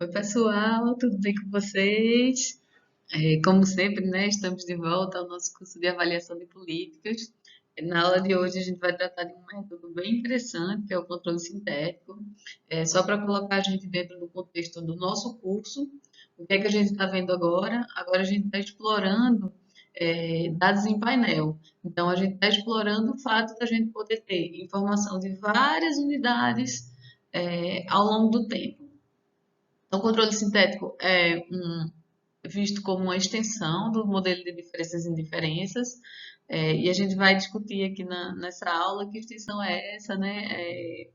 Oi, pessoal, tudo bem com vocês? Como sempre, né, estamos de volta ao nosso curso de avaliação de políticas. Na aula de hoje, a gente vai tratar de um método bem interessante, que é o controle sintético. Só para colocar a gente dentro do contexto do nosso curso, o que é que a gente está vendo agora? Agora a gente está explorando dados em painel. Então, a gente está explorando o fato da gente poder ter informação de várias unidades ao longo do tempo. Então, o controle sintético é visto como uma extensão do modelo de diferenças e indiferenças, e a gente vai discutir aqui nessa aula que extensão é essa, né?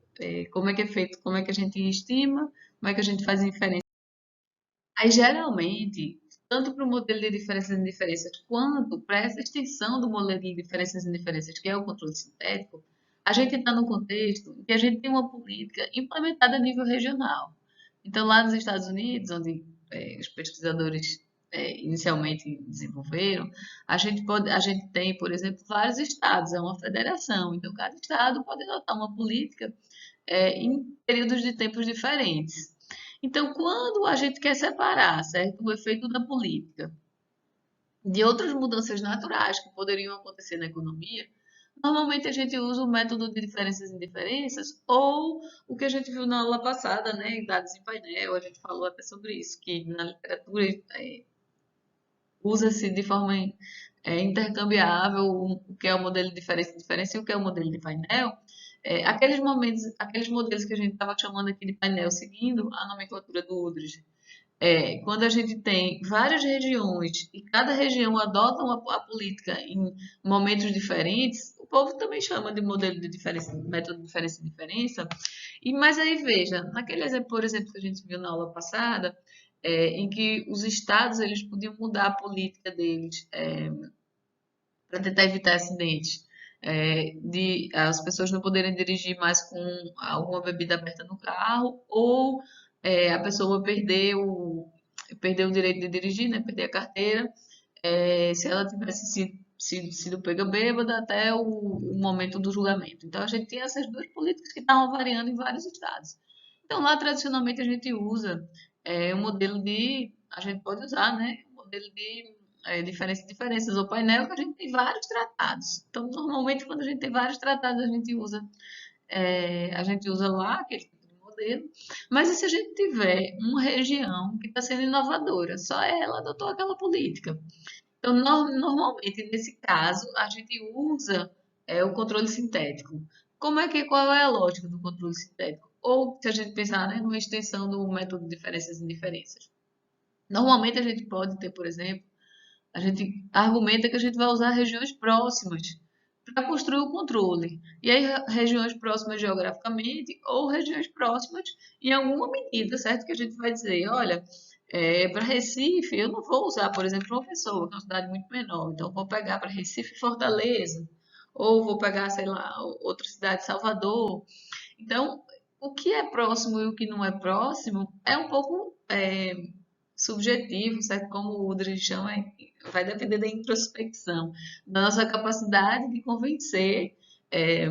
Como é que é feito, como é que a gente estima, como é que a gente faz inferência. Aí, geralmente, tanto para o modelo de diferenças e indiferenças, quanto para essa extensão do modelo de diferenças e indiferenças, que é o controle sintético, a gente está num contexto em que a gente tem uma política implementada a nível regional. Então, lá nos Estados Unidos, onde os pesquisadores inicialmente desenvolveram, a gente tem, por exemplo, vários estados, é uma federação. Então, cada estado pode adotar uma política em períodos de tempos diferentes. Então, quando a gente quer separar, certo, o efeito da política de outras mudanças naturais que poderiam acontecer na economia, normalmente a gente usa o método de diferenças e indiferenças ou o que a gente viu na aula passada, né, em dados em painel, a gente falou até sobre isso, que na literatura usa-se de forma intercambiável o que é o modelo de diferença e diferença e o que é o modelo de painel. Aqueles momentos, aqueles modelos que a gente estava chamando aqui de painel, seguindo a nomenclatura do Udrich, quando a gente tem várias regiões e cada região adota a política em momentos diferentes, o povo também chama de modelo de diferença, método de diferença e diferença. Mas aí veja, naquele exemplo, por exemplo, que a gente viu na aula passada, em que os estados eles podiam mudar a política deles para tentar evitar acidentes. De as pessoas não poderem dirigir mais com alguma bebida aberta no carro, ou a pessoa perdeu o direito de dirigir, né, perder a carteira, se ela tivesse sido pega bêbada até o momento do julgamento. Então, a gente tinha essas duas políticas que estavam variando em vários estados. Então, lá, tradicionalmente, a gente usa um modelo de. A gente pode usar, né? Um modelo de diferenças, ou painel, que a gente tem vários tratados. Então, normalmente, quando a gente tem vários tratados, a gente usa lá aquele tipo de modelo. Mas e se a gente tiver uma região que está sendo inovadora? Só ela adotou aquela política. Então, normalmente, nesse caso, a gente usa o controle sintético. Qual é a lógica do controle sintético? Ou, se a gente pensar, né, numa extensão do método de diferenças e indiferenças. Normalmente, a gente pode ter, por exemplo, a gente argumenta que a gente vai usar regiões próximas para construir o controle. E aí, regiões próximas geograficamente ou regiões próximas em alguma medida, certo? Que a gente vai dizer, olha, para Recife, eu não vou usar, por exemplo, João Pessoa, que é uma cidade muito menor. Então, vou pegar para Recife e Fortaleza. Ou vou pegar, sei lá, outra cidade, Salvador. Então, o que é próximo e o que não é próximo é um pouco subjetivo, certo? Como o Udrich chama, vai depender da introspecção, da nossa capacidade é,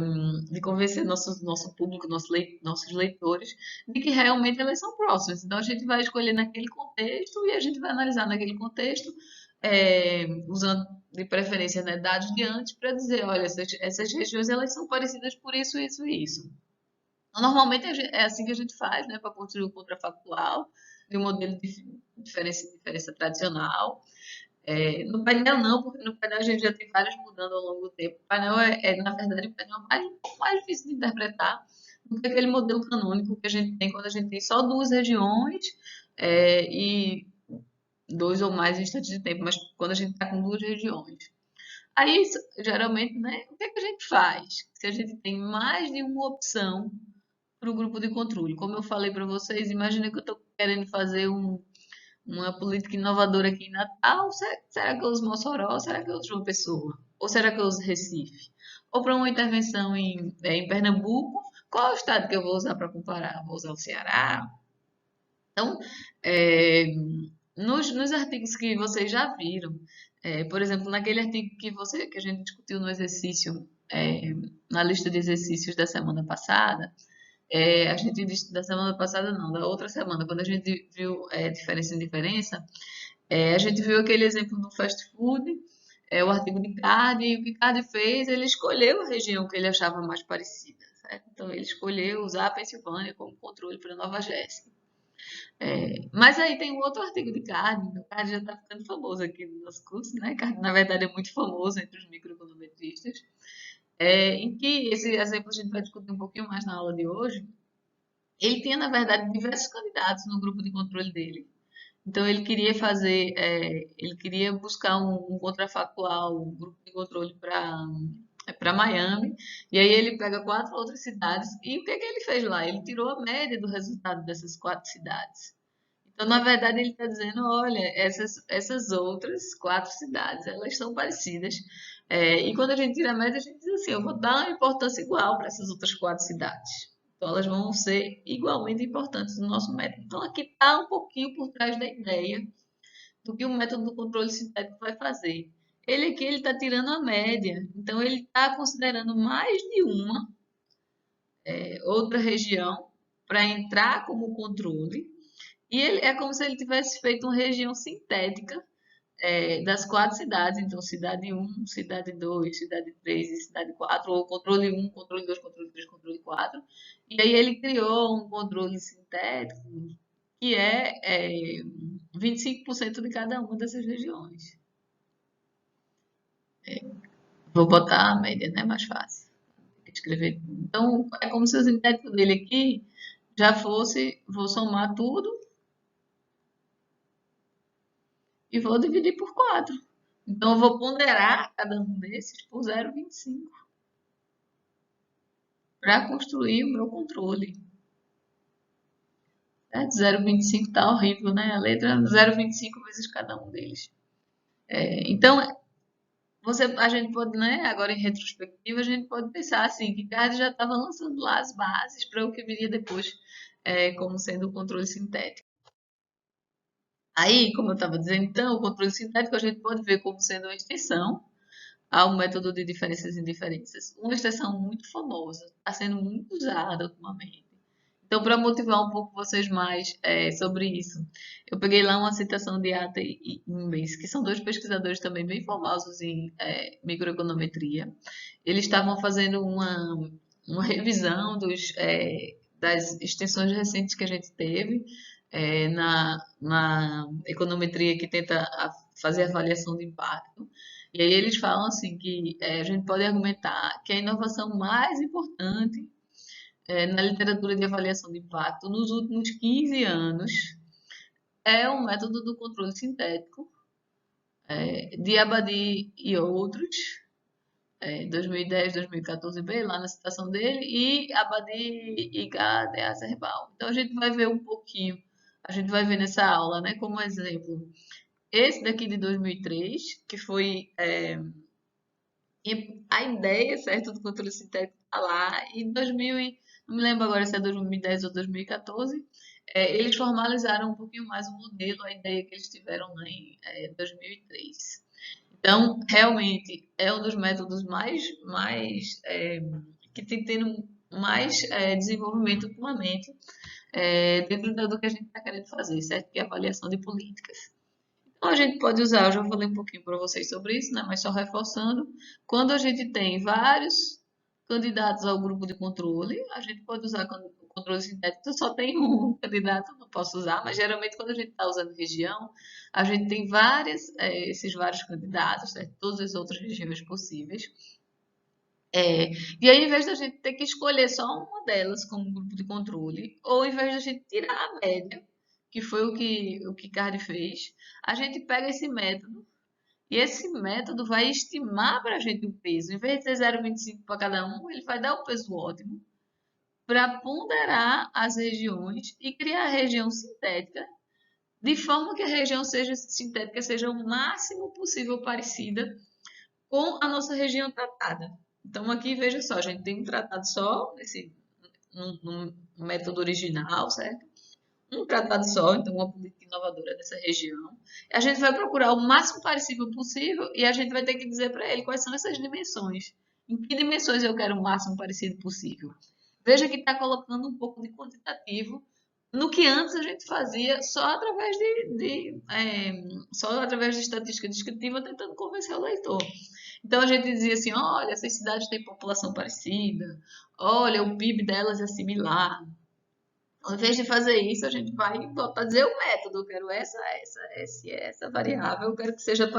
de convencer nosso público, nossos leitores, de que realmente elas são próximas. Então a gente vai escolher naquele contexto e a gente vai analisar naquele contexto, usando de preferência, né, dados de antes para dizer, olha, essas regiões elas são parecidas por isso, isso e isso. Normalmente é assim que a gente faz, né, para construir o contrafactual de um modelo de diferença tradicional. No painel não, porque no painel a gente já tem várias mudando ao longo do tempo. O painel na verdade, o painel um pouco mais difícil de interpretar do que aquele modelo canônico que a gente tem quando a gente tem só duas regiões e dois ou mais instantes de tempo, mas quando a gente está com duas regiões. Aí, geralmente, né, o que é que a gente faz? Se a gente tem mais de uma opção para o grupo de controle. Como eu falei para vocês, imagina que eu estou querendo fazer uma política inovadora aqui em Natal. Será que eu uso Mossoró? Será que eu uso João Pessoa? Ou será que eu uso Recife? Ou para uma intervenção em Pernambuco, qual é o estado que eu vou usar para comparar? Vou usar o Ceará? Então, é, nos artigos que vocês já viram, por exemplo, naquele artigo que a gente discutiu no exercício, na lista de exercícios da semana passada, A gente disse da semana passada, não, da outra semana, quando a gente viu diferença em diferença, a gente viu aquele exemplo do fast food, o artigo de Card, e o que Card fez, ele escolheu a região que ele achava mais parecida, certo? Então, ele escolheu usar a Pensilvânia como controle para Nova Jersey. Mas aí tem um outro artigo de Card, o Card já está ficando famoso aqui no nosso curso, né? Card, na verdade, é muito famoso entre os microeconometristas, em que esse exemplo a gente vai discutir um pouquinho mais na aula de hoje. Ele tinha, na verdade, diversos candidatos no grupo de controle dele. Então ele queria buscar um contrafactual, um grupo de controle para Miami, e aí ele pega quatro outras cidades, e o que que ele fez lá? Ele tirou a média do resultado dessas quatro cidades. Então, na verdade, ele está dizendo, olha, essas outras quatro cidades, elas são parecidas, e quando a gente tira a média, a gente diz assim, eu vou dar uma importância igual para essas outras quatro cidades. Então, elas vão ser igualmente importantes no nosso método. Então, aqui está um pouquinho por trás da ideia do que o método do controle sintético vai fazer. Ele aqui ele está tirando a média, então ele está considerando mais de uma outra região para entrar como controle, e é como se ele tivesse feito uma região sintética das quatro cidades, então cidade um, cidade 2, cidade 3 e cidade 4, ou controle um, controle 2, controle 3, controle 4. E aí ele criou um controle sintético que é 25% de cada uma dessas regiões. Vou botar a média, né? Mais fácil. Escrever. Então, é como se o sintético dele aqui já fosse, vou somar tudo e vou dividir por 4. Então, eu vou ponderar cada um desses por 0,25 para construir o meu controle. Certo? 0,25 está horrível, né? A letra 0,25 vezes cada um deles. Então, a gente pode, né? Agora em retrospectiva, a gente pode pensar assim, que Card já estava lançando lá as bases para o que viria depois como sendo o controle sintético. Aí, como eu estava dizendo, então, o controle sintético a gente pode ver como sendo uma extensão ao método de diferenças e indiferenças. Uma extensão muito famosa, está sendo muito usada ultimamente. Então, para motivar um pouco vocês mais sobre isso, eu peguei lá uma citação de Ata e Imbens, que são dois pesquisadores também bem famosos em microeconometria. Eles estavam fazendo uma revisão das extensões recentes que a gente teve na econometria que tenta fazer avaliação de impacto. E aí eles falam assim que a gente pode argumentar que a inovação mais importante na literatura de avaliação de impacto nos últimos 15 anos é o método do controle sintético de Abadi e outros, 2010, 2014b, lá na citação dele, e Abadi e Gade Azerbal. Então a gente vai ver um pouquinho, a gente vai ver nessa aula, né, como exemplo, esse daqui de 2003, que foi e a ideia, certo, do controle sintético está lá, e 2000, não me lembro agora se é 2010 ou 2014, eles formalizaram um pouquinho mais o modelo, a ideia que eles tiveram lá em 2003. Então, realmente, é um dos métodos que tem tendo mais desenvolvimento ultimamente dentro do que a gente está querendo fazer, certo? Que é a avaliação de políticas. Então, a gente pode usar, eu já falei um pouquinho para vocês sobre isso, né? Mas só reforçando, quando a gente tem vários candidatos ao grupo de controle, a gente pode usar o controle sintético, só tem um candidato, não posso usar, mas geralmente quando a gente está usando região, a gente tem esses vários candidatos, certo? Todas as outras regiões possíveis. E aí, em vez da gente ter que escolher só uma delas como grupo de controle, ou em vez da gente tirar a média, que foi o que Card fez, a gente pega esse método e esse método vai estimar para a gente o peso. Em vez de ter 0,25 para cada um, ele vai dar um peso ótimo para ponderar as regiões e criar a região sintética, de forma que a região sintética seja o máximo possível parecida com a nossa região tratada. Então, aqui, veja só, a gente tem um tratado só, no método original, certo? Um tratado só, então uma política inovadora dessa região. A gente vai procurar o máximo parecido possível e a gente vai ter que dizer para ele quais são essas dimensões. Em que dimensões eu quero o máximo parecido possível? Veja que está colocando um pouco de quantitativo no que antes a gente fazia só através só através de estatística descritiva, tentando convencer o leitor. Então a gente dizia assim, olha, essas cidades têm população parecida, olha, o PIB delas é similar. Ao invés de fazer isso, a gente vai voltar a dizer o método. Eu quero essa variável, eu quero que seja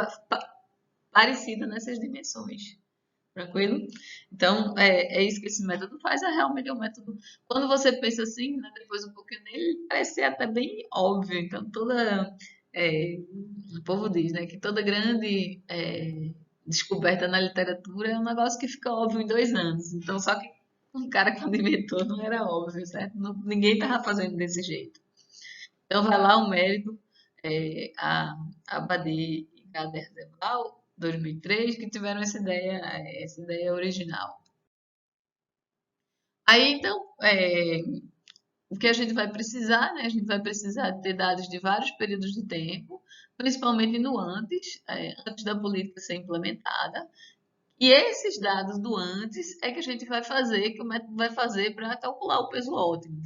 parecida nessas dimensões. Tranquilo? Então, é isso que esse método faz, é realmente um método. Quando você pensa assim, né, depois um pouquinho nele, parece ser até bem óbvio. Então, o povo diz, né, que toda grande descoberta na literatura é um negócio que fica óbvio em 2 anos. Então, só que um cara quando inventou não era óbvio, certo? Ninguém estava fazendo desse jeito. Então, vai lá o mérito, a Badi e Gader Zebal, 2003, que tiveram essa ideia original. Aí, então, o que a gente vai precisar, né? A gente vai precisar ter dados de vários períodos de tempo, principalmente no antes, antes da política ser implementada. E esses dados do antes é que a gente vai fazer, que o método vai fazer para calcular o peso ótimo.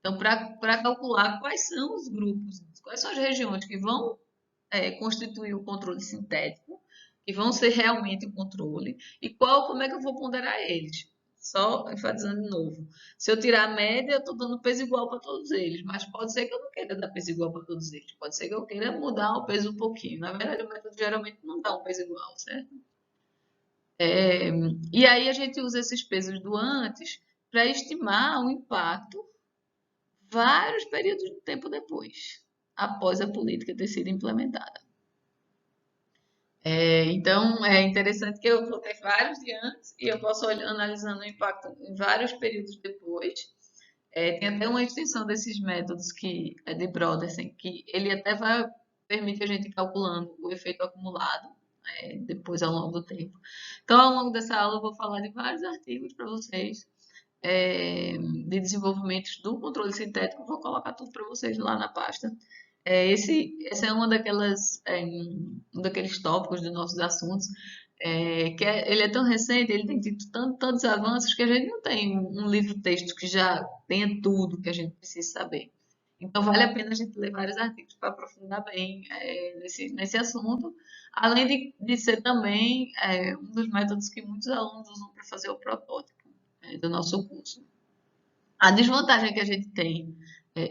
Então, para calcular quais são os grupos, quais são as regiões que vão constituir o controle sintético, que vão ser realmente o controle, e como é que eu vou ponderar eles. Só enfatizando de novo. Se eu tirar a média, eu estou dando peso igual para todos eles, mas pode ser que eu não queira dar peso igual para todos eles. Pode ser que eu queira mudar o peso um pouquinho. Na verdade, o método geralmente não dá um peso igual, certo? E aí a gente usa esses pesos do antes para estimar o impacto vários períodos de tempo depois, após a política ter sido implementada. Então, é interessante que eu vou ter vários de antes e eu posso analisando o impacto em vários períodos depois. Tem até uma extensão desses métodos que é de Brodersen, que ele até vai permite a gente ir calculando o efeito acumulado depois ao longo do tempo. Então, ao longo dessa aula, eu vou falar de vários artigos para vocês de desenvolvimentos do controle sintético. Vou colocar tudo para vocês lá na pasta. Esse é um daqueles tópicos dos nossos assuntos, ele é tão recente, ele tem tido tantos avanços que a gente não tem um livro-texto que já tenha tudo que a gente precisa saber. Então, vale a pena a gente ler vários artigos para aprofundar bem nesse assunto, além de ser também um dos métodos que muitos alunos usam para fazer o protótipo do nosso curso. A desvantagem que a gente tem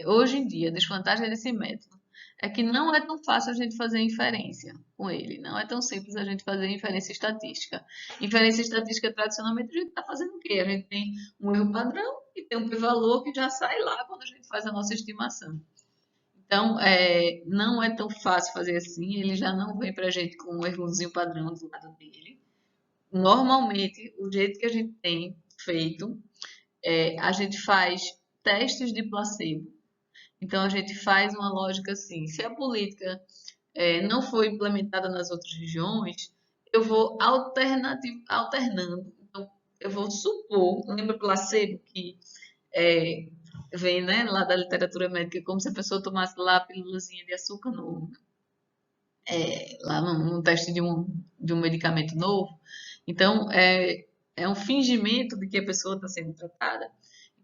hoje em dia, a desvantagem desse método, é que não é tão fácil a gente fazer inferência com ele. Não é tão simples a gente fazer inferência estatística. Inferência estatística, tradicionalmente, a gente está fazendo o quê? A gente tem um erro padrão e tem um p-valor que já sai lá quando a gente faz a nossa estimação. Então, não é tão fácil fazer assim. Ele já não vem para a gente com um errozinho padrão do lado dele. Normalmente, o jeito que a gente tem feito a gente faz testes de placebo. Então, a gente faz uma lógica assim: se a política não foi implementada nas outras regiões, eu vou alternando. Então, eu vou supor, lembra placebo que vem né, lá da literatura médica, como se a pessoa tomasse lá a pílulazinha de açúcar lá no teste de um medicamento novo. Então, é um fingimento de que a pessoa está sendo tratada.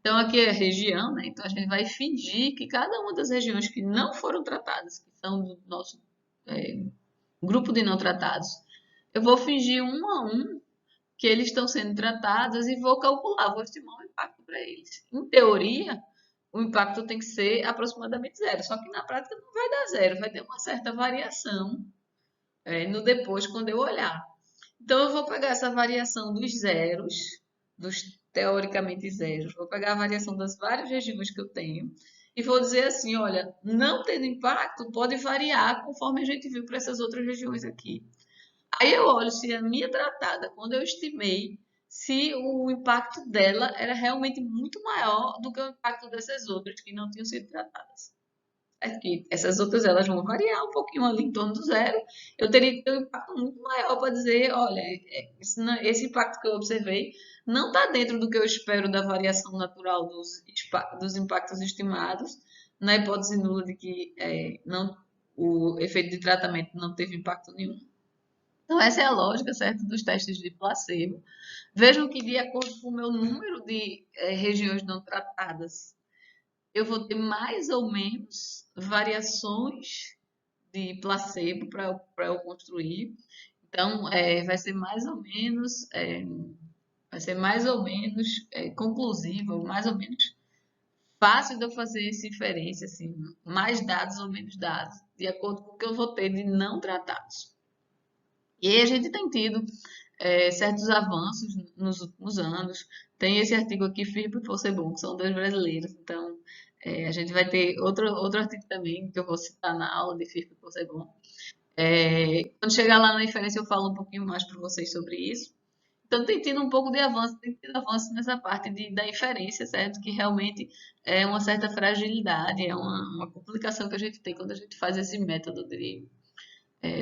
Então, aqui é a região, né? Então, a gente vai fingir que cada uma das regiões que não foram tratadas, que são do nosso grupo de não tratados, eu vou fingir um a um que eles estão sendo tratados e vou calcular, vou estimar o impacto para eles. Em teoria, o impacto tem que ser aproximadamente zero, só que na prática não vai dar zero, vai ter uma certa variação no depois, quando eu olhar. Então, eu vou pegar essa variação dos zeros, dos teoricamente zeros, vou pegar a variação das várias regiões que eu tenho e vou dizer assim, olha, não tendo impacto, pode variar conforme a gente viu para essas outras regiões aqui. Aí eu olho se a minha tratada, quando eu estimei, se o impacto dela era realmente muito maior do que o impacto dessas outras que não tinham sido tratadas. Que essas outras elas vão variar um pouquinho ali em torno do zero. Eu teria que ter um impacto muito maior para dizer, olha, esse impacto que eu observei não está dentro do que eu espero da variação natural dos impactos estimados, na hipótese nula de que o efeito de tratamento não teve impacto nenhum. Então, essa é a lógica, certo, dos testes de placebo. Vejam que, de acordo com o meu número de regiões não tratadas, eu vou ter mais ou menos variações de placebo para eu construir. Então, vai ser mais ou menos conclusivo, mais ou menos fácil de eu fazer essa inferência, assim, mais dados ou menos dados, de acordo com o que eu vou ter de não tratados. E aí a gente tem tido certos avanços nos últimos anos. Tem esse artigo aqui, Firpo e Possebon, que são dois brasileiros. Então, a gente vai ter outro artigo também, que eu vou citar na aula de Firpo e Possebon. Quando chegar lá na inferência, eu falo um pouquinho mais para vocês sobre isso. Então, tem tido um pouco de avanço, tem tido avanço nessa parte da inferência, certo? Que realmente é uma certa fragilidade, é uma complicação que a gente tem quando a gente faz esse método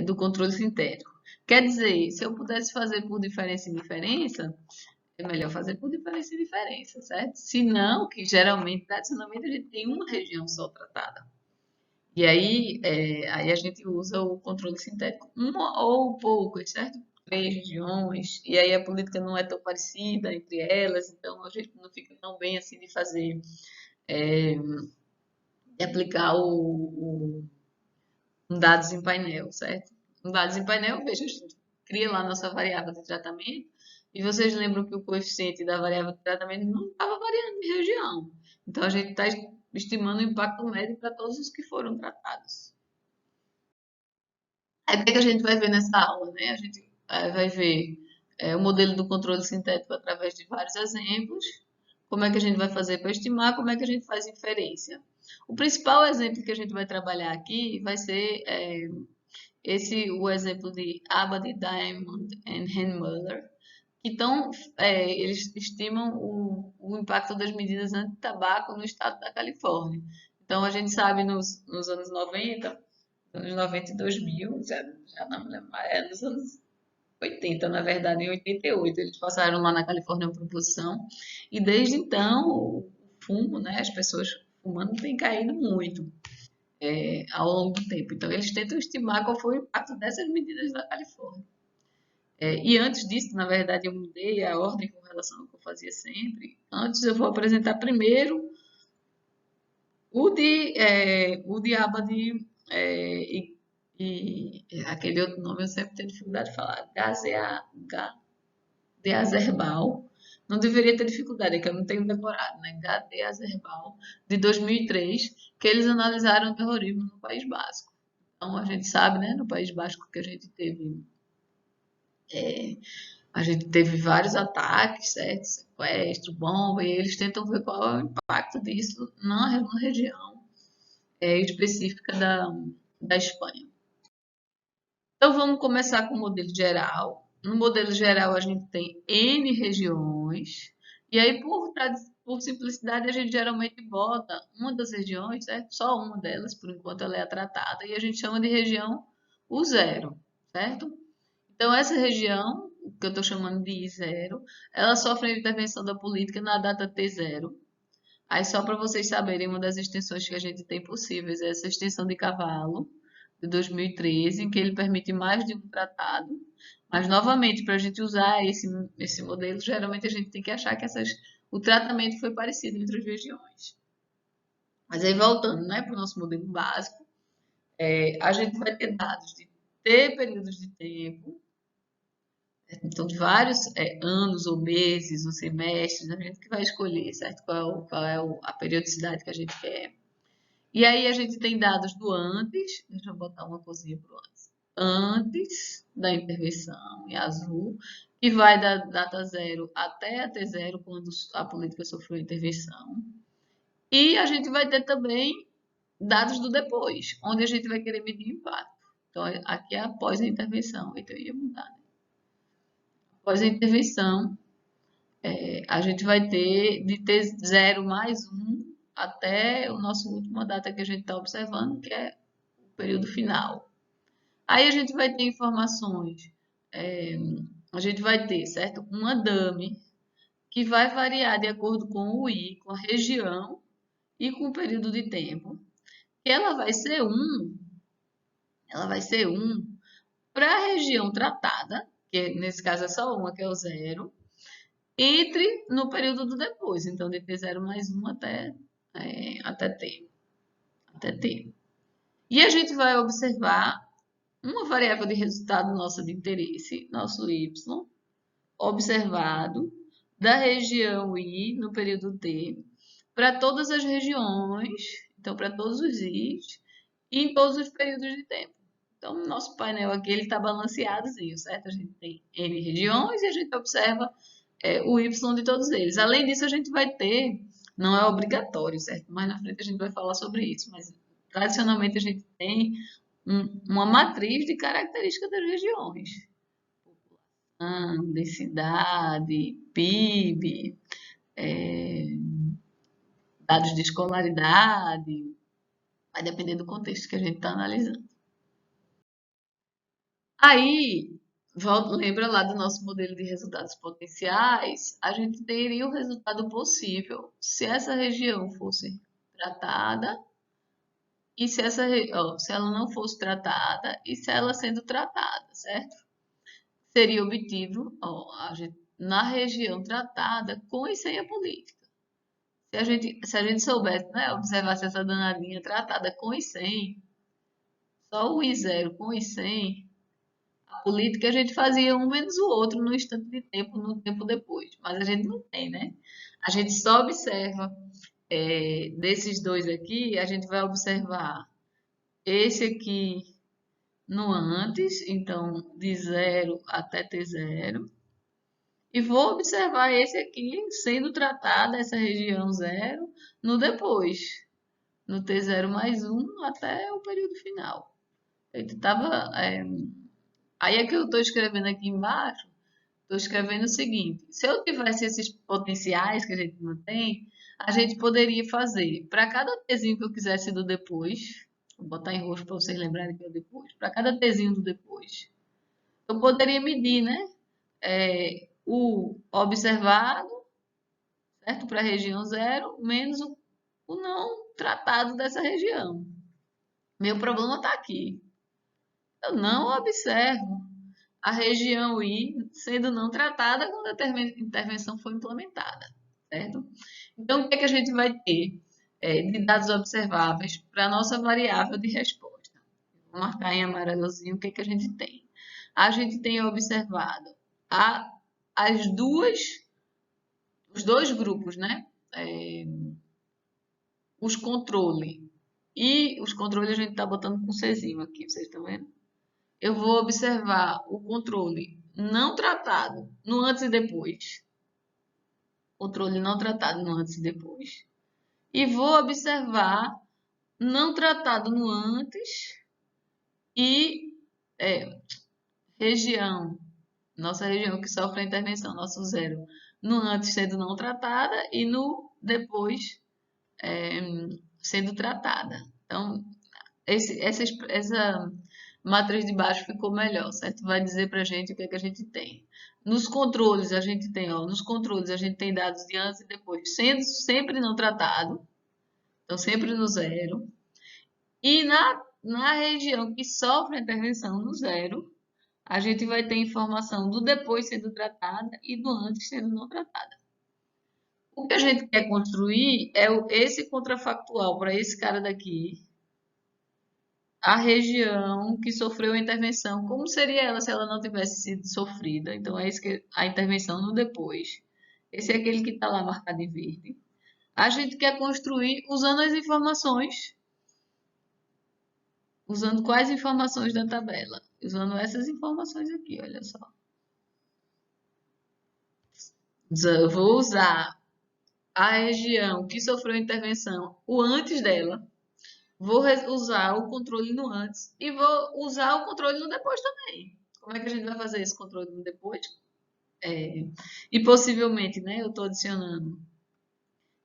do controle sintético. Quer dizer, se eu pudesse fazer por diferença em diferença, é melhor fazer por diferença em diferença, certo? Se não, que geralmente, tradicionalmente, a gente tem uma região só tratada. E aí a gente usa o controle sintético, uma ou poucas, certo? Três regiões, e aí a política não é tão parecida entre elas, então a gente não fica tão bem assim de fazer, de aplicar um dados em painel, certo? Um dados em painel, veja, a gente cria lá a nossa variável de tratamento, e vocês lembram que o coeficiente da variável de tratamento não estava variando de região. Então a gente está estimando o impacto médio para todos os que foram tratados. Aí o que é que a gente vai ver nessa aula, né? A gente vai ver o modelo do controle sintético através de vários exemplos, como é que a gente vai fazer para estimar, como é que a gente faz inferência. O principal exemplo que a gente vai trabalhar aqui vai ser o exemplo de Abadi, Diamond e Henmuller, que eles estimam o impacto das medidas anti-tabaco no estado da Califórnia. Então, a gente sabe nos anos 90, anos 90 e 2000, já não me lembro, nos anos 80, na verdade, em 88, eles passaram lá na Califórnia uma proposição, e desde então o fumo, né, as pessoas fumando tem caído muito ao longo do tempo. Então, eles tentam estimar qual foi o impacto dessas medidas na Califórnia. E antes disso, na verdade, eu mudei a ordem com relação ao que eu fazia sempre. Antes, eu vou apresentar primeiro o de Abadi aquele outro nome eu sempre tenho dificuldade de falar, Gadeazerbal. Não deveria ter dificuldade, é que eu não tenho decorado, né? Gadeazerbal, de 2003, que eles analisaram o terrorismo no País Basco. Então, a gente sabe, né, no País Basco que a gente teve vários ataques, certo? Sequestro, bomba, e eles tentam ver qual é o impacto disso na região específica da Espanha. Então, vamos começar com o modelo geral. No modelo geral, a gente tem N regiões, e aí, por simplicidade, a gente geralmente bota uma das regiões, certo? Só uma delas, por enquanto ela é a tratada, e a gente chama de região U0, certo? Então, essa região, que eu estou chamando de I0, ela sofre a intervenção da política na data T0. Aí, só para vocês saberem, uma das extensões que a gente tem possíveis é essa extensão de cavalo, de 2013, em que ele permite mais de um tratado. Mas, novamente, para a gente usar esse modelo, geralmente a gente tem que achar que o tratamento foi parecido entre as regiões. Mas aí, voltando, né, para o nosso modelo básico, a gente vai ter dados de T períodos de tempo, então, de vários anos ou meses ou semestres, a gente que vai escolher, certo? Qual é a periodicidade que a gente quer. E aí a gente tem dados do antes, deixa eu botar uma coisinha pro antes da intervenção, em azul, que vai da data zero até a T0, quando a política sofreu intervenção. E a gente vai ter também dados do depois, onde a gente vai querer medir o impacto. Então, aqui é após a intervenção. Então, eu ia mudar, né? Após a intervenção, a gente vai ter de T0 mais 1 até o nosso última data que a gente está observando, que é o período final. Aí a gente vai ter informações, a gente vai ter, certo? Uma dummy que vai variar de acordo com o I, com a região e com o período de tempo. Que ela vai ser 1 para a região tratada, que nesse caso é só uma, que é o zero, entre no período do depois, então de T0 mais 1 até T. Até T. E a gente vai observar uma variável de resultado nossa de interesse, nosso y, observado da região I no período T, para todas as regiões, então para todos os i's, e em todos os períodos de tempo. Então, o nosso painel aqui está balanceadozinho, certo? A gente tem N regiões e a gente observa o Y de todos eles. Além disso, a gente vai ter, não é obrigatório, certo? Mais na frente a gente vai falar sobre isso, mas tradicionalmente a gente tem uma matriz de características das regiões. Densidade, PIB, dados de escolaridade, vai depender do contexto que a gente está analisando. Aí, lembra lá do nosso modelo de resultados potenciais, a gente teria o resultado possível se essa região fosse tratada e se ela não fosse tratada e se ela sendo tratada, certo? Seria obtido na região tratada com e sem a política. Se a gente soubesse, né, observasse essa danadinha tratada com e sem, só o I0 com e sem, a política a gente fazia um menos o outro no instante de tempo, no tempo depois. Mas a gente não tem, né? A gente só observa desses dois aqui, a gente vai observar esse aqui no antes, então de 0 até T0. E vou observar esse aqui sendo tratado, essa região 0, no depois, no T0 mais 1 até o período final. Aí é que eu estou escrevendo aqui embaixo, estou escrevendo o seguinte: se eu tivesse esses potenciais que a gente não tem, a gente poderia fazer, para cada Tzinho que eu quisesse do depois, vou botar em roxo para vocês lembrarem que é o depois, para cada Tzinho do depois, eu poderia medir, né? O observado, certo? Para a região 0, menos o não tratado dessa região. Meu problema está aqui. Eu não observo a região I sendo não tratada quando a intervenção for implementada, certo? Então, o que é que a gente vai ter de dados observáveis para a nossa variável de resposta? Vou marcar em amarelozinho o que é que a gente tem. A gente tem observado os dois grupos, né? Os controles. E os controles a gente está botando com Czinho aqui, vocês estão vendo? Eu vou observar o controle não tratado no antes e depois. Controle não tratado no antes e depois. E vou observar não tratado no antes e região, nossa região que sofre a intervenção, nosso 0, no antes sendo não tratada e no depois sendo tratada. Então, essa matriz de baixo ficou melhor, certo? Vai dizer pra gente o que é que a gente tem. Nos controles a gente tem, dados de antes e depois, sendo sempre não tratado, então sempre no 0. E na região que sofre a intervenção no 0, a gente vai ter informação do depois sendo tratada e do antes sendo não tratada. O que a gente quer construir é esse contrafactual para esse cara daqui, a região que sofreu a intervenção, como seria ela se ela não tivesse sido sofrida? Então, é isso que a intervenção no depois. Esse é aquele que está lá marcado em verde. A gente quer construir usando as informações. Usando quais informações da tabela? Usando essas informações aqui, olha só. Eu vou usar a região que sofreu a intervenção, o antes dela. Vou usar o controle no antes e vou usar o controle no depois também. Como é que a gente vai fazer esse controle no depois? E possivelmente, né, eu estou adicionando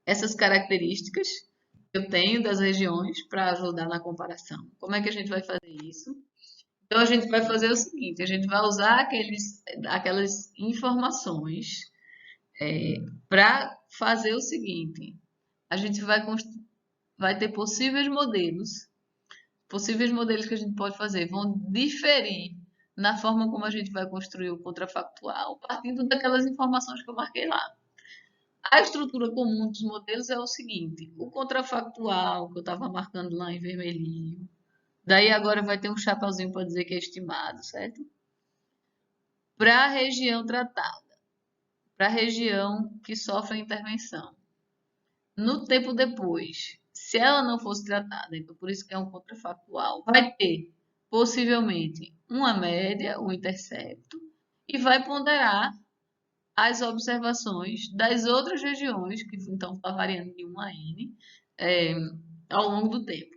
essas características que eu tenho das regiões para ajudar na comparação. Como é que a gente vai fazer isso? Então, a gente vai fazer o seguinte, a gente vai usar aquelas informações para fazer o seguinte, a gente vai ter possíveis modelos que a gente pode fazer, vão diferir na forma como a gente vai construir o contrafactual, partindo daquelas informações que eu marquei lá. A estrutura comum dos modelos é o seguinte: o contrafactual, que eu estava marcando lá em vermelhinho, daí agora vai ter um chapeuzinho para dizer que é estimado, certo? Para a região tratada, para a região que sofre a intervenção. No tempo depois, se ela não fosse tratada, então por isso que é um contrafactual, vai ter possivelmente uma média, um intercepto, e vai ponderar as observações das outras regiões, que então está variando de 1 a n, é, ao longo do tempo.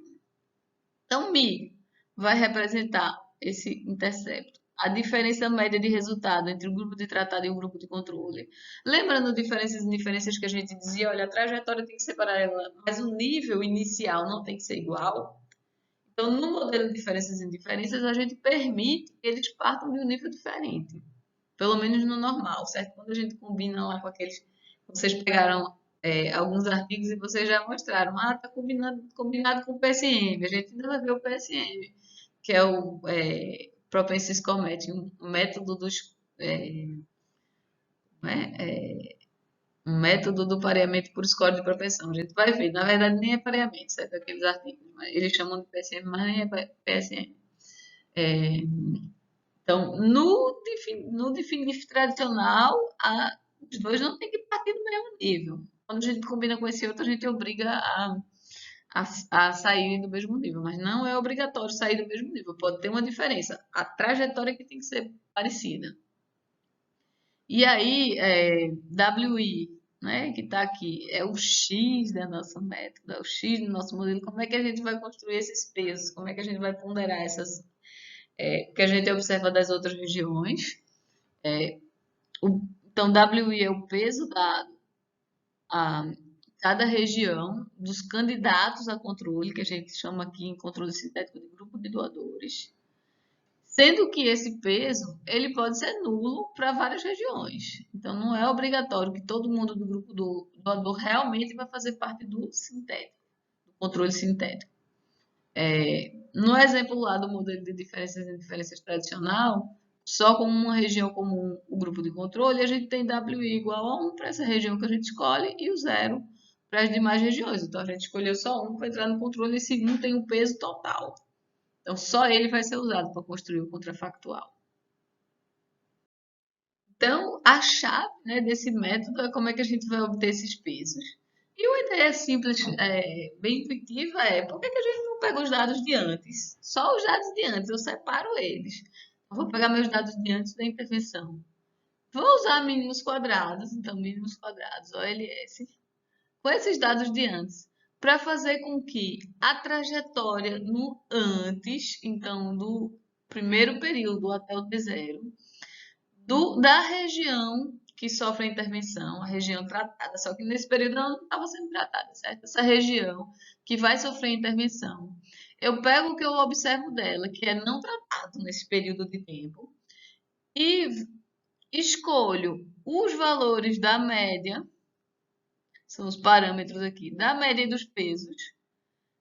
Então, μ vai representar esse intercepto, a diferença média de resultado entre o grupo de tratado e o grupo de controle. Lembrando diferenças e indiferenças que a gente dizia, olha, a trajetória tem que ser paralela, mas o nível inicial não tem que ser igual. Então, no modelo de diferenças e indiferenças, a gente permite que eles partam de um nível diferente. Pelo menos no normal, certo? Quando a gente combina lá com aqueles... Vocês pegaram alguns artigos e vocês já mostraram. Ah, está combinado com o PSM. A gente ainda vai ver o PSM, que é o Propensis Comet, um método dos... um método do pareamento por score de propensão. A gente vai ver. Na verdade, nem é pareamento, certo? Aqueles artigos. Eles chamam de PSM, mas nem é PSM. Então, no definitivo tradicional, os dois não tem que partir do mesmo nível. Quando a gente combina com esse outro, a gente obriga a sair do mesmo nível, mas não é obrigatório sair do mesmo nível, pode ter uma diferença. A trajetória que tem que ser parecida. E aí, WI, né, que está aqui, é o X da nossa método, é o X do nosso modelo. Como é que a gente vai construir esses pesos? Como é que a gente vai ponderar essas que a gente observa das outras regiões? Então, WI é o peso dado a cada região dos candidatos a controle, que a gente chama aqui em controle sintético de grupo de doadores, sendo que esse peso ele pode ser nulo para várias regiões. Então, não é obrigatório que todo mundo do grupo do doador realmente vai fazer parte do sintético, do controle sintético. No exemplo lá do modelo de diferenças e indiferenças tradicional, só como uma região comum o grupo de controle, a gente tem WI igual a 1 para essa região que a gente escolhe e o 0 para as demais regiões. Então, a gente escolheu só 1 para entrar no controle e esse 1 tem o peso total. Então, só ele vai ser usado para construir o contrafactual. Então, a chave, né, desse método é como é que a gente vai obter esses pesos. E uma ideia simples, bem intuitiva por que a gente não pega os dados de antes? Só os dados de antes, eu separo eles. Eu vou pegar meus dados de antes da intervenção. Vou usar mínimos quadrados, então mínimos quadrados, OLS, com esses dados de antes, para fazer com que a trajetória no antes, então do primeiro período até o T0, da região que sofre a intervenção, a região tratada, só que nesse período ela não estava sendo tratada, certo? Essa região que vai sofrer a intervenção, eu pego o que eu observo dela, que é não tratado nesse período de tempo, e escolho os valores da média, são os parâmetros aqui, da média e dos pesos,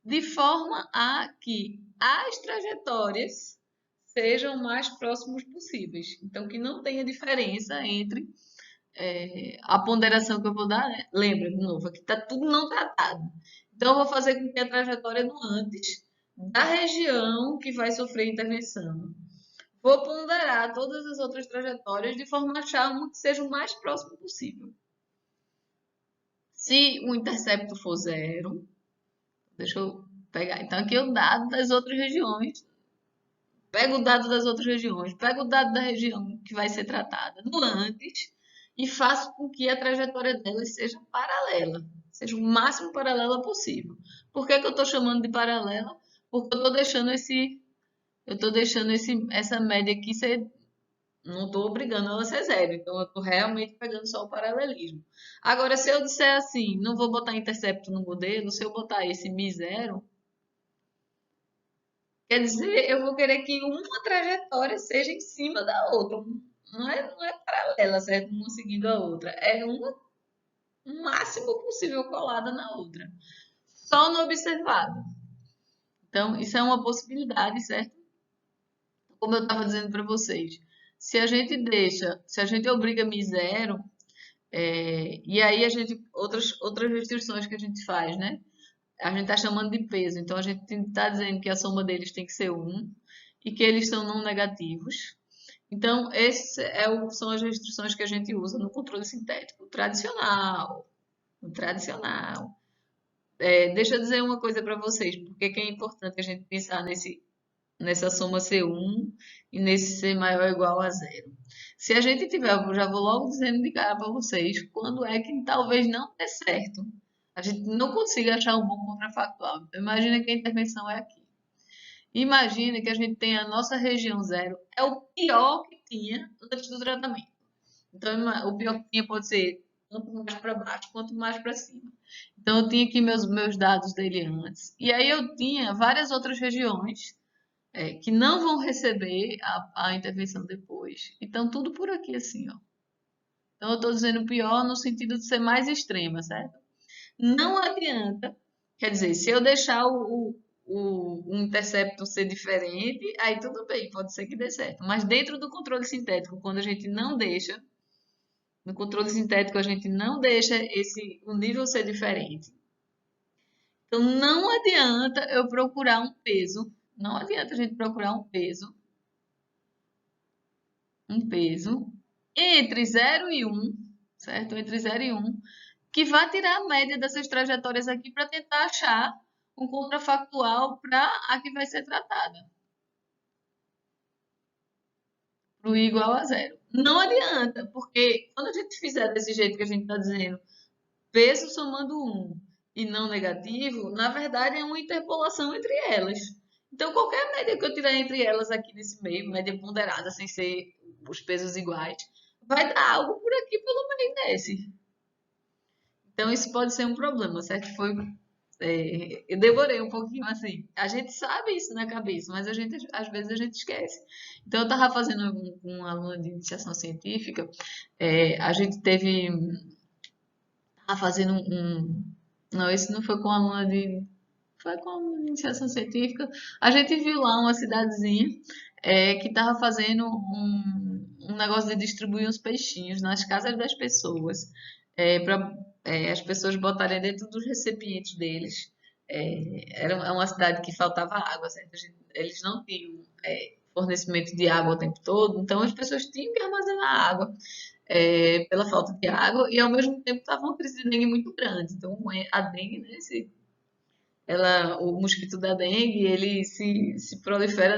de forma a que as trajetórias sejam o mais próximos possíveis. Então, que não tenha diferença entre a ponderação que eu vou dar, né? Lembra, de novo, aqui está tudo não tratado. Então, eu vou fazer com que a trajetória do antes, da região que vai sofrer intervenção, vou ponderar todas as outras trajetórias de forma a achar uma que seja o mais próximo possível. Se o intercepto for 0, deixa eu pegar. Então, aqui é o dado das outras regiões. Pego o dado das outras regiões, pego o dado da região que vai ser tratada no antes e faço com que a trajetória delas seja paralela, seja o máximo paralela possível. Por que eu estou chamando de paralela? Porque eu estou deixando essa média aqui ser, não estou obrigando ela a ser 0, então eu estou realmente pegando só o paralelismo. Agora, se eu disser assim, não vou botar intercepto no modelo, se eu botar esse mi0, quer dizer, eu vou querer que uma trajetória seja em cima da outra. Não é paralela, certo? Uma seguindo a outra. É uma o máximo possível colada na outra. Só no observado. Então, isso é uma possibilidade, certo? como eu estava dizendo para vocês, se a gente obriga mi zero, e aí outras restrições que a gente faz, né? A gente está chamando de peso, então a gente está dizendo que a soma deles tem que ser um e que eles são não negativos. Então, são as restrições que a gente usa no controle sintético tradicional. O tradicional. Deixa eu dizer uma coisa para vocês, porque que é importante a gente pensar nessa soma C1 e nesse C maior ou igual a zero. Se a gente tiver, eu já vou logo dizendo de cara para vocês, quando é que talvez não dê certo. A gente não consiga achar um bom contrafactual. Então, imagina que a intervenção é aqui. Imagina que a gente tem a nossa região zero, é o pior que tinha antes do tratamento. Então, o pior que tinha pode ser quanto mais para baixo, quanto mais para cima. Então, eu tinha aqui meus dados dele antes. E aí eu tinha várias outras regiões que não vão receber a intervenção depois. Então, tudo por aqui assim, ó. Então, eu estou dizendo pior no sentido de ser mais extrema, certo? Não adianta, quer dizer, se eu deixar o intercepto ser diferente, aí tudo bem, pode ser que dê certo. Mas dentro do controle sintético, quando a gente não deixa, no controle sintético a gente não deixa o nível ser diferente. Então não adianta eu procurar um peso, não adianta a gente procurar um peso entre 0 e 1, certo? Entre 0 e 1, que vai tirar a média dessas trajetórias aqui para tentar achar um contrafactual para a que vai ser tratada. Para o I igual a zero. Não adianta, porque quando a gente fizer desse jeito que a gente está dizendo, peso somando 1 e não negativo, na verdade é uma interpolação entre elas. Então, qualquer média que eu tirar entre elas aqui nesse meio, média ponderada, sem ser os pesos iguais, vai dar algo por aqui pelo meio desse. Então, isso pode ser um problema, certo? Eu demorei um pouquinho assim. A gente sabe isso na cabeça, mas às vezes a gente esquece. Então, eu estava fazendo com um aluno de iniciação científica, a gente teve. Estava fazendo Não, esse não foi com a aluna de. Foi com a aluna de iniciação científica. A gente viu lá uma cidadezinha que estava fazendo um negócio de distribuir uns peixinhos nas casas das pessoas, para as pessoas botarem dentro dos recipientes deles. Era uma cidade que faltava água, certo? Eles não tinham fornecimento de água o tempo todo, então as pessoas tinham que armazenar água pela falta de água e ao mesmo tempo estava uma crise de dengue muito grande. Então a dengue, né, o mosquito da dengue, ele se prolifera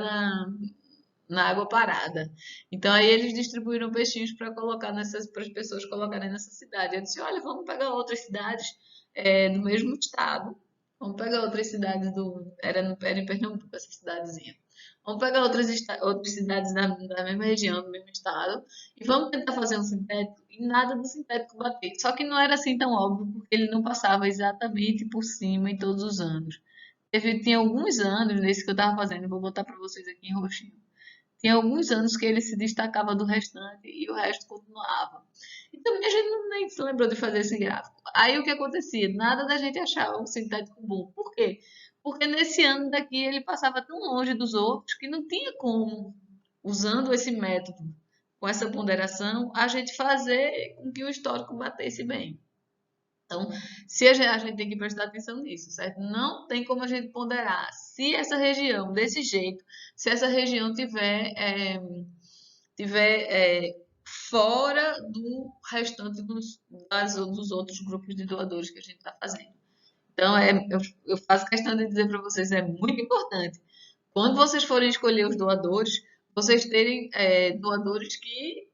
na água parada. Então aí eles distribuíram peixinhos para colocar para as pessoas colocarem nessa cidade. Eu disse, olha, vamos pegar outras cidades do mesmo estado. Vamos pegar outras cidades era em Pernambuco essa cidadezinha. Vamos pegar outras cidades da mesma região, do mesmo estado, e vamos tentar fazer um sintético, e nada do sintético bater. Só que não era assim tão óbvio, porque ele não passava exatamente por cima em todos os anos. Tinha alguns anos nesse que eu estava fazendo, vou botar para vocês aqui em roxinho. Tinha alguns anos que ele se destacava do restante e o resto continuava. E também a gente nem se lembrou de fazer esse gráfico. Aí o que acontecia? Nada da gente achar um sintético bom. Por quê? Porque nesse ano daqui ele passava tão longe dos outros que não tinha como, usando esse método, com essa ponderação, a gente fazer com que o histórico batesse bem. Então, se a gente tem que prestar atenção nisso, certo? Não tem como a gente ponderar. Se essa região, desse jeito, se essa região tiver fora do restante dos outros grupos de doadores que a gente está fazendo. Então, eu faço questão de dizer para vocês, é muito importante. Quando vocês forem escolher os doadores, vocês terem doadores que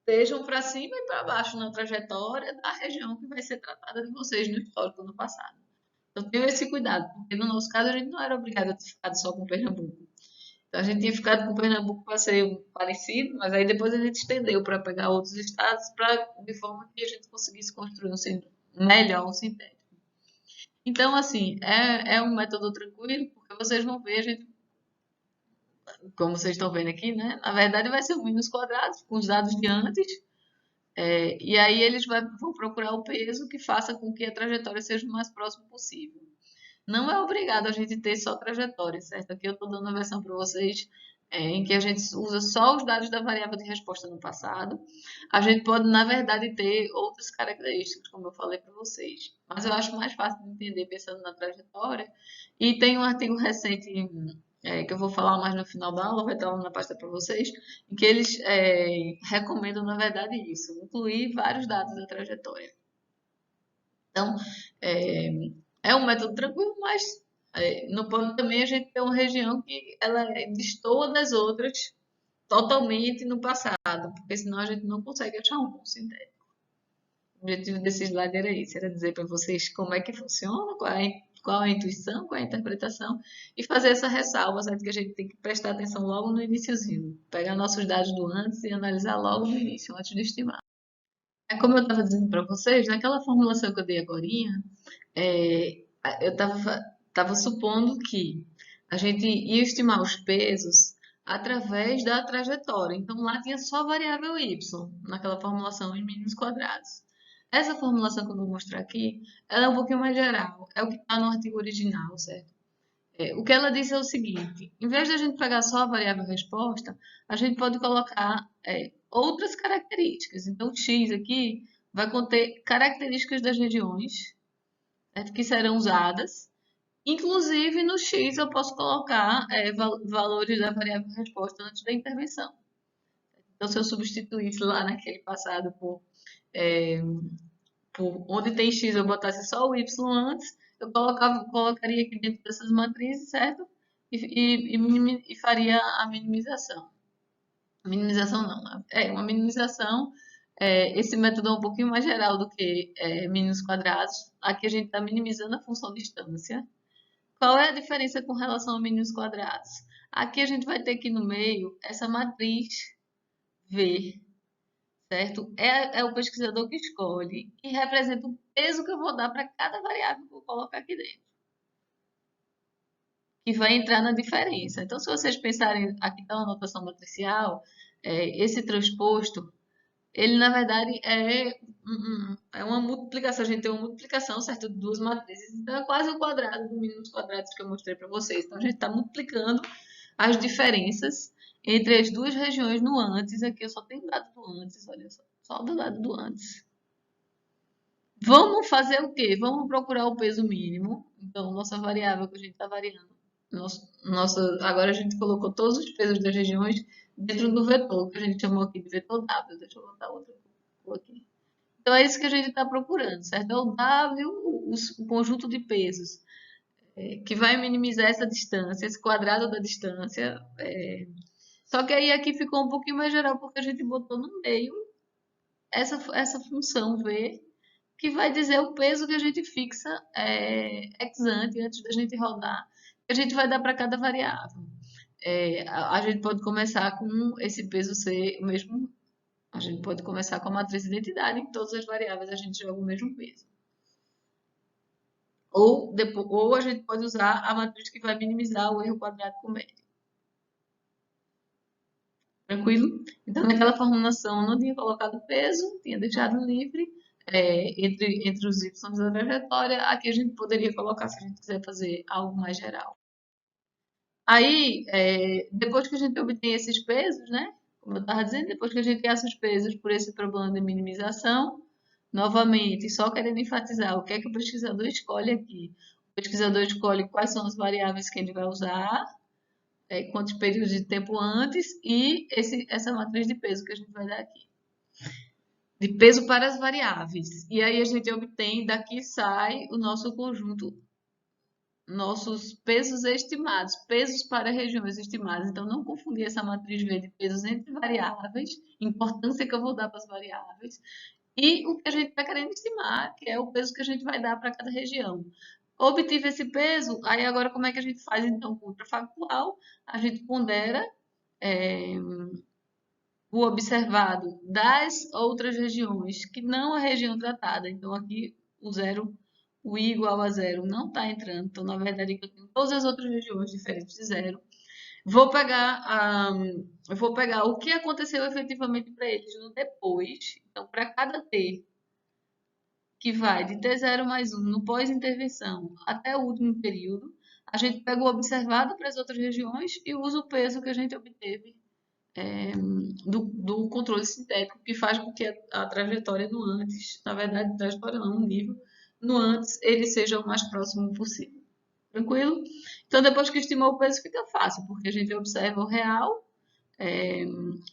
estejam para cima e para baixo na trajetória da região que vai ser tratada de vocês no histórico do passado. Então, tenham esse cuidado, porque no nosso caso a gente não era obrigado a ter ficado só com Pernambuco. Então, a gente tinha ficado com Pernambuco para ser parecido, mas aí depois a gente estendeu para pegar outros estados, de forma que a gente conseguisse construir melhor um sintético. Então, assim, é um método tranquilo, porque vocês vão ver, como vocês estão vendo aqui, né? Na verdade, vai ser um mínus quadrados, com os dados de antes, e aí eles vão procurar o peso que faça com que a trajetória seja o mais próximo possível. Não é obrigado a gente ter só trajetória, certo? Aqui eu estou dando a versão para vocês em que a gente usa só os dados da variável de resposta no passado, a gente pode, na verdade, ter outras características, como eu falei para vocês. Mas eu acho mais fácil de entender pensando na trajetória. E tem um artigo recente, que eu vou falar mais no final da aula, vai estar lá na pasta para vocês, em que eles recomendam, na verdade, isso, incluir vários dados da trajetória. Então, é, é um método tranquilo, mas não pode também a gente ter uma região que ela destoa das outras totalmente no passado, porque senão a gente não consegue achar um bom sintético. O objetivo desse slide era isso, era dizer para vocês como é que funciona, qual é a intuição, qual é a interpretação, e fazer essa ressalva, certo? Que a gente tem que prestar atenção logo no iniciozinho, pegar nossos dados do antes e analisar logo no início, antes de estimar. É como eu estava dizendo para vocês, naquela formulação que eu dei agora, é, eu estava supondo que a gente ia estimar os pesos através da trajetória. Então, lá tinha só variável y, naquela formulação em mínimos quadrados. Essa formulação que eu vou mostrar aqui, ela é um pouquinho mais geral. É o que está no artigo original, certo? O que ela diz é o seguinte: em vez de a gente pegar só a variável resposta, a gente pode colocar outras características. Então, o x aqui vai conter características das regiões, certo? Que serão usadas. Inclusive, no x eu posso colocar valores da variável resposta antes da intervenção. Então, se eu substituísse lá naquele passado é, por onde tem x eu botasse só o y antes, eu colocaria aqui dentro dessas matrizes, certo? E faria a minimização. Minimização não, uma minimização. Esse método é um pouquinho mais geral do que mínimos quadrados. Aqui a gente está minimizando a função distância. Qual é a diferença com relação a mínimos quadrados? Aqui a gente vai ter aqui no meio essa matriz V, certo? É o pesquisador que escolhe e representa o peso que eu vou dar para cada variável que eu vou colocar aqui dentro, que vai entrar na diferença. Então, se vocês pensarem, aqui está uma notação matricial, esse transposto, ele na verdade é uma multiplicação. A gente tem uma multiplicação, certo, de duas matrizes. Então, é quase o quadrado do mínimo dos quadrados que eu mostrei para vocês. Então, a gente está multiplicando as diferenças entre as duas regiões no antes. Aqui eu só tenho dado do antes, olha só do lado do antes. Vamos fazer o quê? Vamos procurar o peso mínimo. Então, nossa variável que a gente está variando. Agora a gente colocou todos os pesos das regiões dentro do vetor, que a gente chamou aqui de vetor W. Deixa eu botar outra cor aqui. Então, é isso que a gente está procurando, certo? É o W, o conjunto de pesos, que vai minimizar essa distância, esse quadrado da distância. Só que aí aqui ficou um pouquinho mais geral, porque a gente botou no meio essa função V, que vai dizer o peso que a gente fixa ex ante, antes da gente rodar, que a gente vai dar para cada variável. A gente pode começar com esse peso ser o mesmo. A gente pode começar com a matriz de identidade, em todas as variáveis a gente joga o mesmo peso. Ou a gente pode usar a matriz que vai minimizar o erro quadrático médio. Tranquilo? Então, naquela formulação, eu não tinha colocado peso, tinha deixado livre entre os y da trajetória. Aqui a gente poderia colocar, se a gente quiser fazer algo mais geral. Aí, depois que a gente obtém esses pesos, né? Como eu estava dizendo, depois que a gente acha os pesos por esse problema de minimização, novamente, só querendo enfatizar o que é que o pesquisador escolhe aqui. O pesquisador escolhe quais são as variáveis que ele vai usar, quantos períodos de tempo antes e essa matriz de peso que a gente vai dar aqui. De peso para as variáveis. E aí a gente obtém, daqui sai o nosso conjunto, nossos pesos estimados, pesos para regiões estimadas. Então, não confundir essa matriz V de pesos entre variáveis, importância que eu vou dar para as variáveis, e o que a gente está querendo estimar, que é o peso que a gente vai dar para cada região. Obtive esse peso, aí agora como é que a gente faz então contrafactual? A gente pondera o observado das outras regiões, que não a região tratada. Então, aqui o zero, o i igual a zero não está entrando. Então, na verdade, eu tenho todas as outras regiões diferentes de zero. Vou pegar o que aconteceu efetivamente para eles no depois. Então, para cada t que vai de T0 mais 1 no pós-intervenção até o último período, a gente pega o observado para as outras regiões e usa o peso que a gente obteve do controle sintético, que faz com que a trajetória no antes, na verdade, trajetória não, um nível, no antes, ele seja o mais próximo possível. Tranquilo? Então, depois que estimou o peso, fica fácil, porque a gente observa o real, é,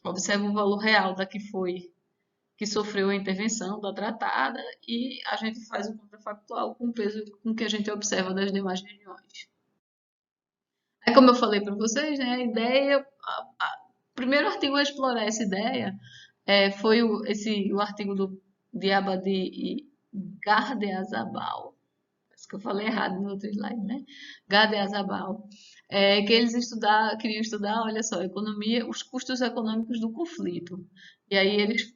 observa o valor real da que sofreu a intervenção da tratada e a gente faz o contrafactual com o peso com que a gente observa das demais regiões. É como eu falei para vocês, né, a ideia, o primeiro artigo a explorar essa ideia foi o artigo do Diabadi e Gardiazabal. Acho que eu falei errado no outro slide, né? Gardiazabal. Que eles queriam estudar, olha só, economia, os custos econômicos do conflito. E aí eles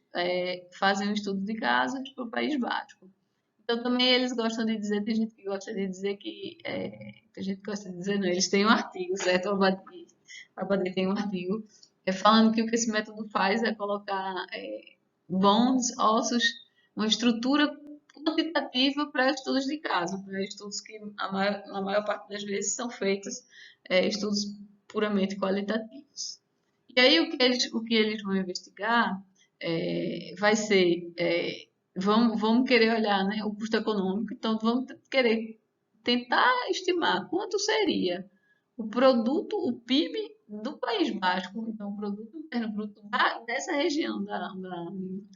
fazem um estudo de casos para o País Basco. Então também eles gostam de dizer, tem gente que gosta de dizer que, tem gente que gosta de dizer não, eles têm um artigo, certo? O Abadi tem um artigo falando que o que esse método faz é colocar bones, ossos, uma estrutura quantitativa para estudos de caso, para estudos que na maior parte das vezes são feitos estudos puramente qualitativos. E aí o que eles vão investigar vai ser vamos querer olhar, né, o custo econômico, então vamos querer tentar estimar quanto seria o produto, o PIB do País Basco, então o produto interno bruto dessa região da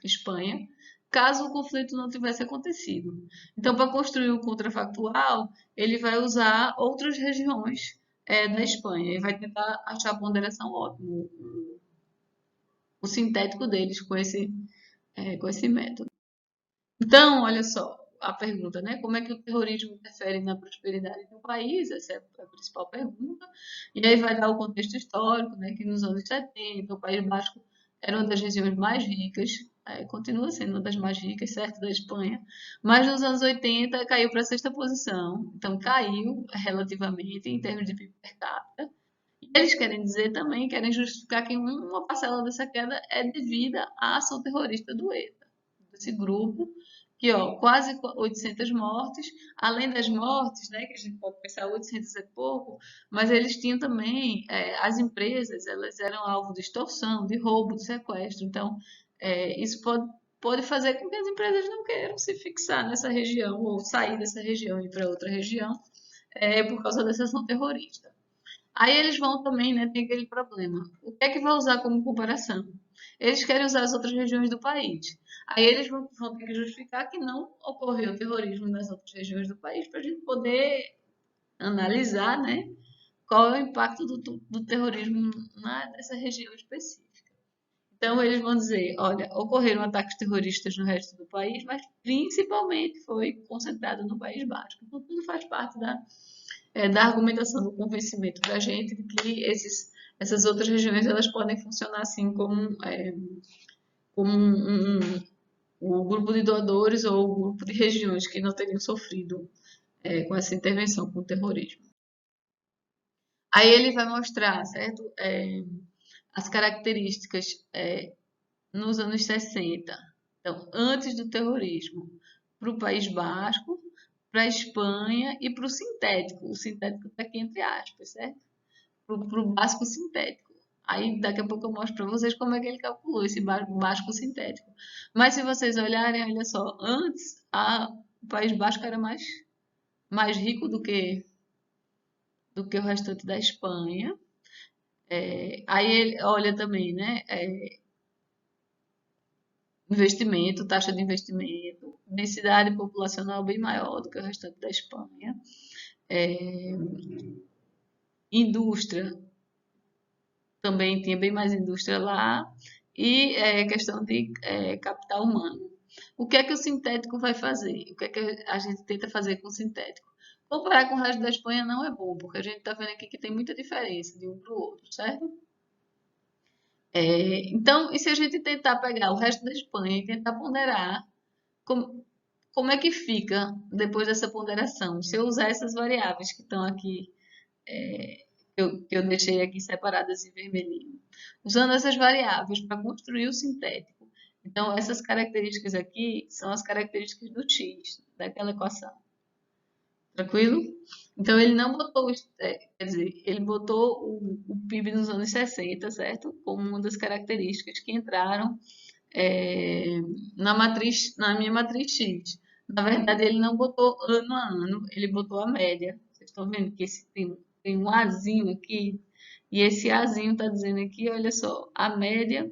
Espanha, caso o conflito não tivesse acontecido. Então, para construir o contrafactual, ele vai usar outras regiões da Espanha e vai tentar achar a ponderação ótima, o sintético deles com esse método. Então, olha só a pergunta, né? Como é que o terrorismo interfere na prosperidade do país? Essa é a principal pergunta. E aí vai dar o contexto histórico, né? Que nos anos 70, o País Basco era uma das regiões mais ricas, continua sendo uma das mais ricas, certo, da Espanha, mas nos anos 80 caiu para a sexta posição. Então, caiu relativamente em termos de PIB per capita. E eles querem dizer também, querem justificar que uma parcela dessa queda é devida à ação terrorista do ETA, desse grupo, que ó, quase 800 mortes, além das mortes, né, que a gente pode pensar 800 é pouco, mas eles tinham também, as empresas, elas eram alvo de extorsão, de roubo, de sequestro, então isso pode fazer com que as empresas não queiram se fixar nessa região ou sair dessa região e ir para outra região por causa dessa ação terrorista. Aí eles vão também, né, tem aquele problema. O que é que vai usar como comparação? Eles querem usar as outras regiões do país. Aí eles vão ter que justificar que não ocorreu terrorismo nas outras regiões do país para a gente poder analisar, né, qual é o impacto do terrorismo nessa região específica. Então eles vão dizer, olha, ocorreram ataques terroristas no resto do país, mas principalmente foi concentrado no País Basco. Então tudo faz parte da argumentação, do convencimento da gente de que essas outras regiões elas podem funcionar assim como um grupo de doadores ou um grupo de regiões que não teriam sofrido com essa intervenção, com o terrorismo. Aí ele vai mostrar, certo, as características nos anos 60, então, antes do terrorismo, para o País Basco, para a Espanha e para o sintético. O sintético está aqui entre aspas, certo? Para o basco sintético. Aí daqui a pouco eu mostro para vocês como é que ele calculou esse basco sintético. Mas se vocês olharem, olha só, antes o País Basco era mais rico do que o restante da Espanha. Aí ele olha também, né? Investimento, taxa de investimento, densidade populacional bem maior do que o restante da Espanha. Indústria, também tinha bem mais indústria lá, e questão de capital humano. O que é que o sintético vai fazer? O que é que a gente tenta fazer com o sintético? Comparar com o resto da Espanha não é bom, porque a gente está vendo aqui que tem muita diferença de um para o outro, certo? Então, e se a gente tentar pegar o resto da Espanha e tentar ponderar como é que fica depois dessa ponderação? Se eu usar essas variáveis que estão aqui que eu deixei aqui separadas em vermelhinho. Usando essas variáveis para construir o sintético. Então, essas características aqui são as características do x, daquela equação. Tranquilo? Então, ele não botou, quer dizer, ele botou o PIB nos anos 60, certo? Como uma das características que entraram é, na minha matriz X. Na verdade, ele não botou ano a ano, ele botou a média. Vocês estão vendo que tem um Azinho aqui, e esse Azinho está dizendo aqui, olha só, a média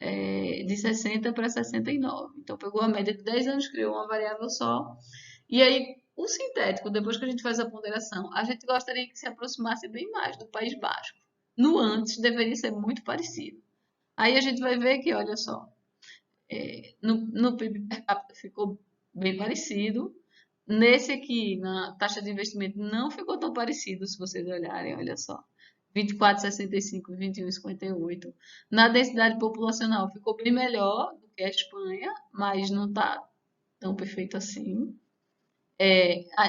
de 60 para 69. Então, pegou a média de 10 anos, criou uma variável só. E aí, o sintético, depois que a gente faz a ponderação, a gente gostaria que se aproximasse bem mais do País Basco. No antes, deveria ser muito parecido. Aí a gente vai ver que, olha só, no PIB per capita ficou bem parecido. Nesse aqui, na taxa de investimento, não ficou tão parecido, se vocês olharem, olha só. 24,65 e 21,58. Na densidade populacional ficou bem melhor do que a Espanha, mas não está tão perfeito assim.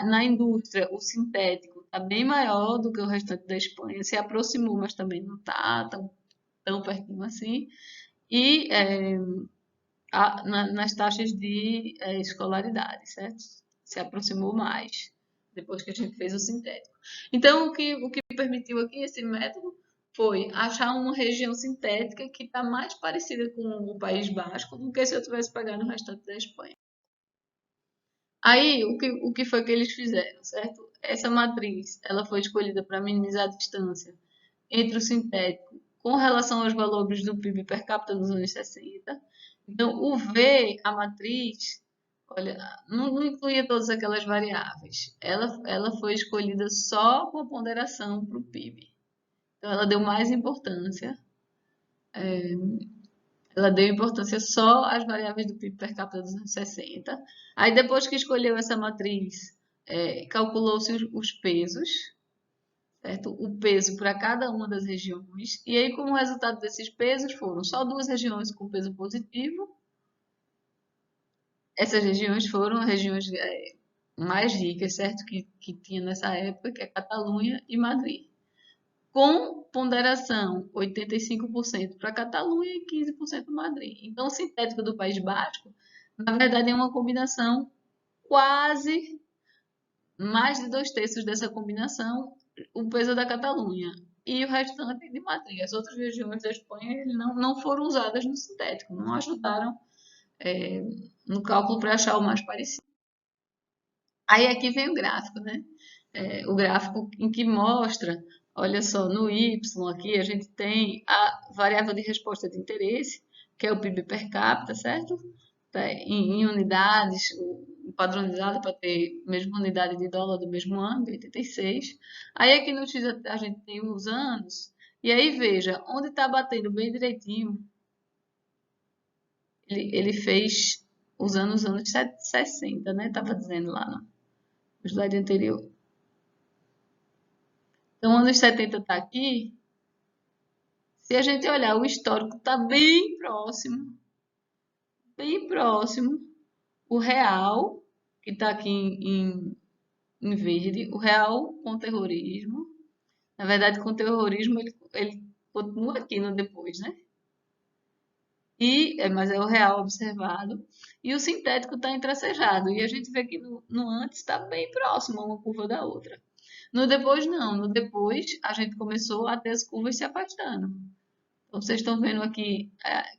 Na indústria, o sintético está bem maior do que o restante da Espanha, se aproximou, mas também não está tão pertinho assim. E nas taxas de escolaridade, certo? Se aproximou mais depois que a gente fez o sintético. Então, o que permitiu aqui esse método foi achar uma região sintética que está mais parecida com o País Basco do que se eu tivesse pegado o restante da Espanha. Aí, o que foi que eles fizeram, certo? Essa matriz, ela foi escolhida para minimizar a distância entre o sintético com relação aos valores do PIB per capita dos anos 60. Então, o V, a matriz, olha, não incluía todas aquelas variáveis. Ela foi escolhida só com a ponderação para o PIB. Então, ela deu importância só às variáveis do PIB per capita dos anos 60. Aí, depois que escolheu essa matriz, calculou-se os pesos, certo? O peso para cada uma das regiões. E aí, como resultado desses pesos, foram só duas regiões com peso positivo. Essas regiões foram as regiões mais ricas, certo? Que tinha nessa época, que é Catalunha e Madrid. Com ponderação 85% para Catalunha e 15% Madrid. Então, o sintético do País Basco, na verdade, é uma combinação quase mais de 2/3 dessa combinação, o peso da Catalunha. E o restante de Madrid. As outras regiões da Espanha não foram usadas no sintético, não ajudaram no cálculo para achar o mais parecido. Aí aqui vem o gráfico, né? O gráfico em que mostra, olha só, no Y aqui a gente tem a variável de resposta de interesse, que é o PIB per capita, certo? Tá, em unidades, padronizado para ter a mesma unidade de dólar do mesmo ano, de 86. Aí aqui no X a gente tem os anos, e aí veja, onde está batendo bem direitinho, ele fez usando os anos 60, né? Estava dizendo lá no slide anterior. Então, anos 70 está aqui. Se a gente olhar, o histórico está bem próximo. Bem próximo. O real, que está aqui em verde, o real com terrorismo. Na verdade, com terrorismo, ele continua aqui no depois, né? Mas é o real observado. E o sintético está entrecerrado. E a gente vê que no antes está bem próximo uma curva da outra. No depois, não. No depois, a gente começou a ter as curvas se afastando. Então, vocês estão vendo aqui,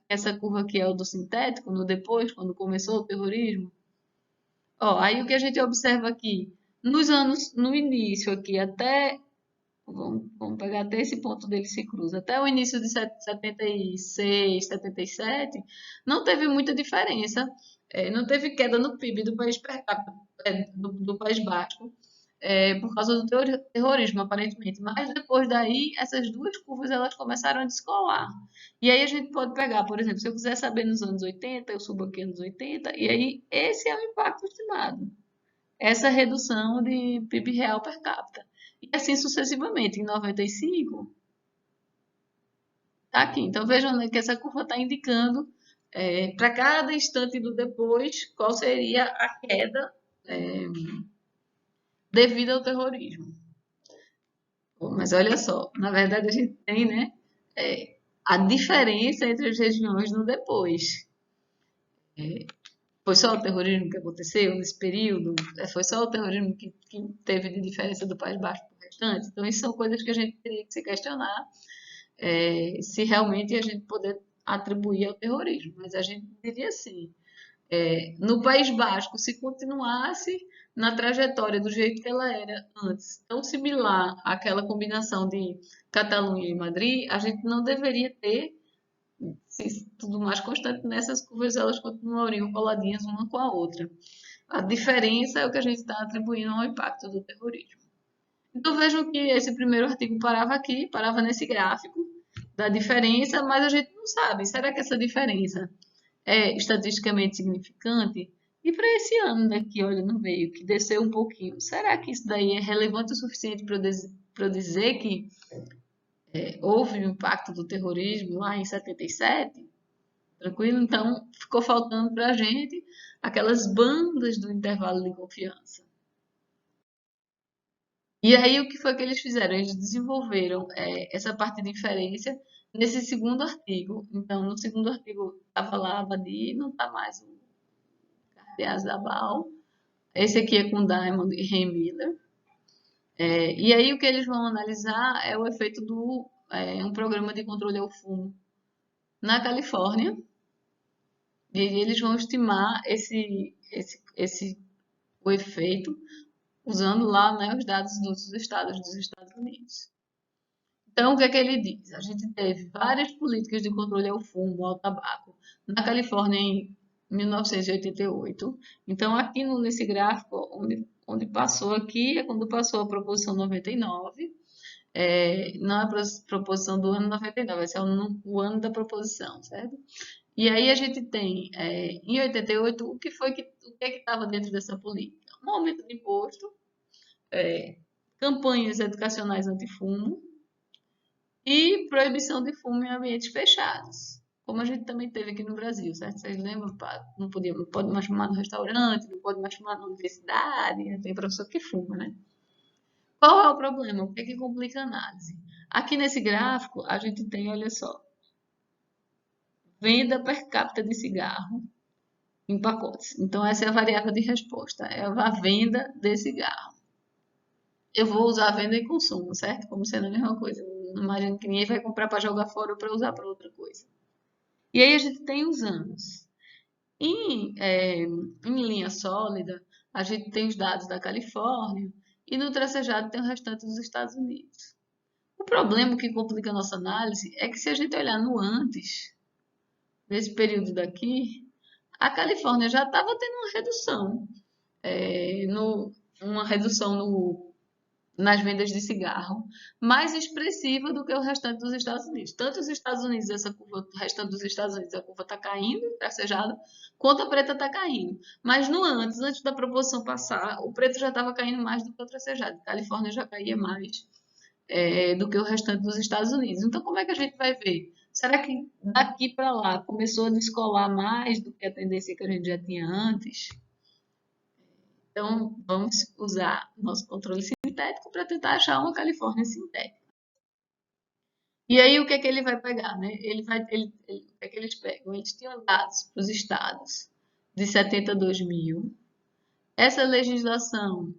essa curva aqui é o do sintético, no depois, quando começou o terrorismo. Ó, aí o que a gente observa aqui, no início aqui, vamos pegar até esse ponto dele se cruza, até o início de 76, 77, não teve muita diferença, não teve queda no PIB do país per capita, do País Basco, por causa do terrorismo, aparentemente. Mas depois daí, essas duas curvas elas começaram a descolar. E aí a gente pode pegar, por exemplo, se eu quiser saber nos anos 80, eu subo aqui nos 80, e aí esse é o impacto estimado. Essa redução de PIB real per capita. E assim sucessivamente. Em 95, tá aqui. Então vejam, né, que essa curva está indicando para cada instante do depois qual seria a queda devido ao terrorismo. Mas olha só, na verdade a gente tem, né, a diferença entre as regiões no depois. Foi só o terrorismo que aconteceu nesse período? Foi só o terrorismo que teve de diferença do País Basco para o restante? Então, isso são coisas que a gente teria que se questionar, se realmente a gente poder atribuir ao terrorismo. Mas a gente diria assim, no País Basco, se continuasse na trajetória do jeito que ela era antes, tão similar àquela combinação de Catalunha e Madrid, a gente não deveria ter, se tudo mais constante nessas curvas, elas continuariam coladinhas uma com a outra. A diferença é o que a gente está atribuindo ao impacto do terrorismo. Então vejam que esse primeiro artigo parava aqui, parava nesse gráfico da diferença, mas a gente não sabe. Será que essa diferença é estatisticamente significante? E para esse ano daqui, olha, no meio, que desceu um pouquinho, será que isso daí é relevante o suficiente para eu dizer que houve o impacto do terrorismo lá em 77? Tranquilo? Então, ficou faltando para a gente aquelas bandas do intervalo de confiança. E aí, o que foi que eles fizeram? Eles desenvolveram essa parte de inferência nesse segundo artigo. Então, no segundo artigo estava lá Abadi, não está mais o Cardiazabal. Esse aqui é com Diamond e Ray Miller. E aí, o que eles vão analisar é o efeito do um programa de controle ao fumo na Califórnia. E aí eles vão estimar o efeito usando lá, né, os dados dos estados dos Estados Unidos. Então, o que é que ele diz? A gente teve várias políticas de controle ao fumo, ao tabaco, na Califórnia em 1988. Então, aqui nesse gráfico, onde passou aqui, é quando passou a proposição 99. Não é a proposição do ano 99, esse é o ano da proposição, certo? E aí a gente tem, em 88, o que é que estava dentro dessa política? Um aumento de imposto, campanhas educacionais anti-fumo e proibição de fumo em ambientes fechados. Como a gente também teve aqui no Brasil, certo? Vocês lembram? Não pode mais fumar no restaurante, não pode mais fumar na universidade, tem professor que fuma, né? Qual é o problema? O que é que complica a análise? Aqui nesse gráfico, a gente tem, olha só, venda per capita de cigarro em pacotes. Então, essa é a variável de resposta, é a venda de cigarro. Eu vou usar venda e consumo, certo? Como sendo a mesma coisa. Não imagino que ninguém vai comprar para jogar fora ou para usar para outra coisa. E aí a gente tem os anos. Em linha sólida, a gente tem os dados da Califórnia e no tracejado tem o restante dos Estados Unidos. O problema que complica a nossa análise é que se a gente olhar no antes, nesse período daqui, a Califórnia já estava tendo uma redução, uma redução nas vendas de cigarro mais expressiva do que o restante dos Estados Unidos. Tanto os Estados Unidos, o restante dos Estados Unidos, a curva está caindo, tracejada, quanto a preta está caindo. Mas antes da proposição passar, o preto já estava caindo mais do que o tracejado. A Califórnia já caía mais do que o restante dos Estados Unidos. Então, como é que a gente vai ver? Será que daqui para lá começou a descolar mais do que a tendência que a gente já tinha antes? Então, vamos usar o nosso controle sintético para tentar achar uma Califórnia sintética. E aí, o que é que ele vai pegar, né? O que é que eles pegam? Eles tinham dados para os estados de 72 mil. Essa legislação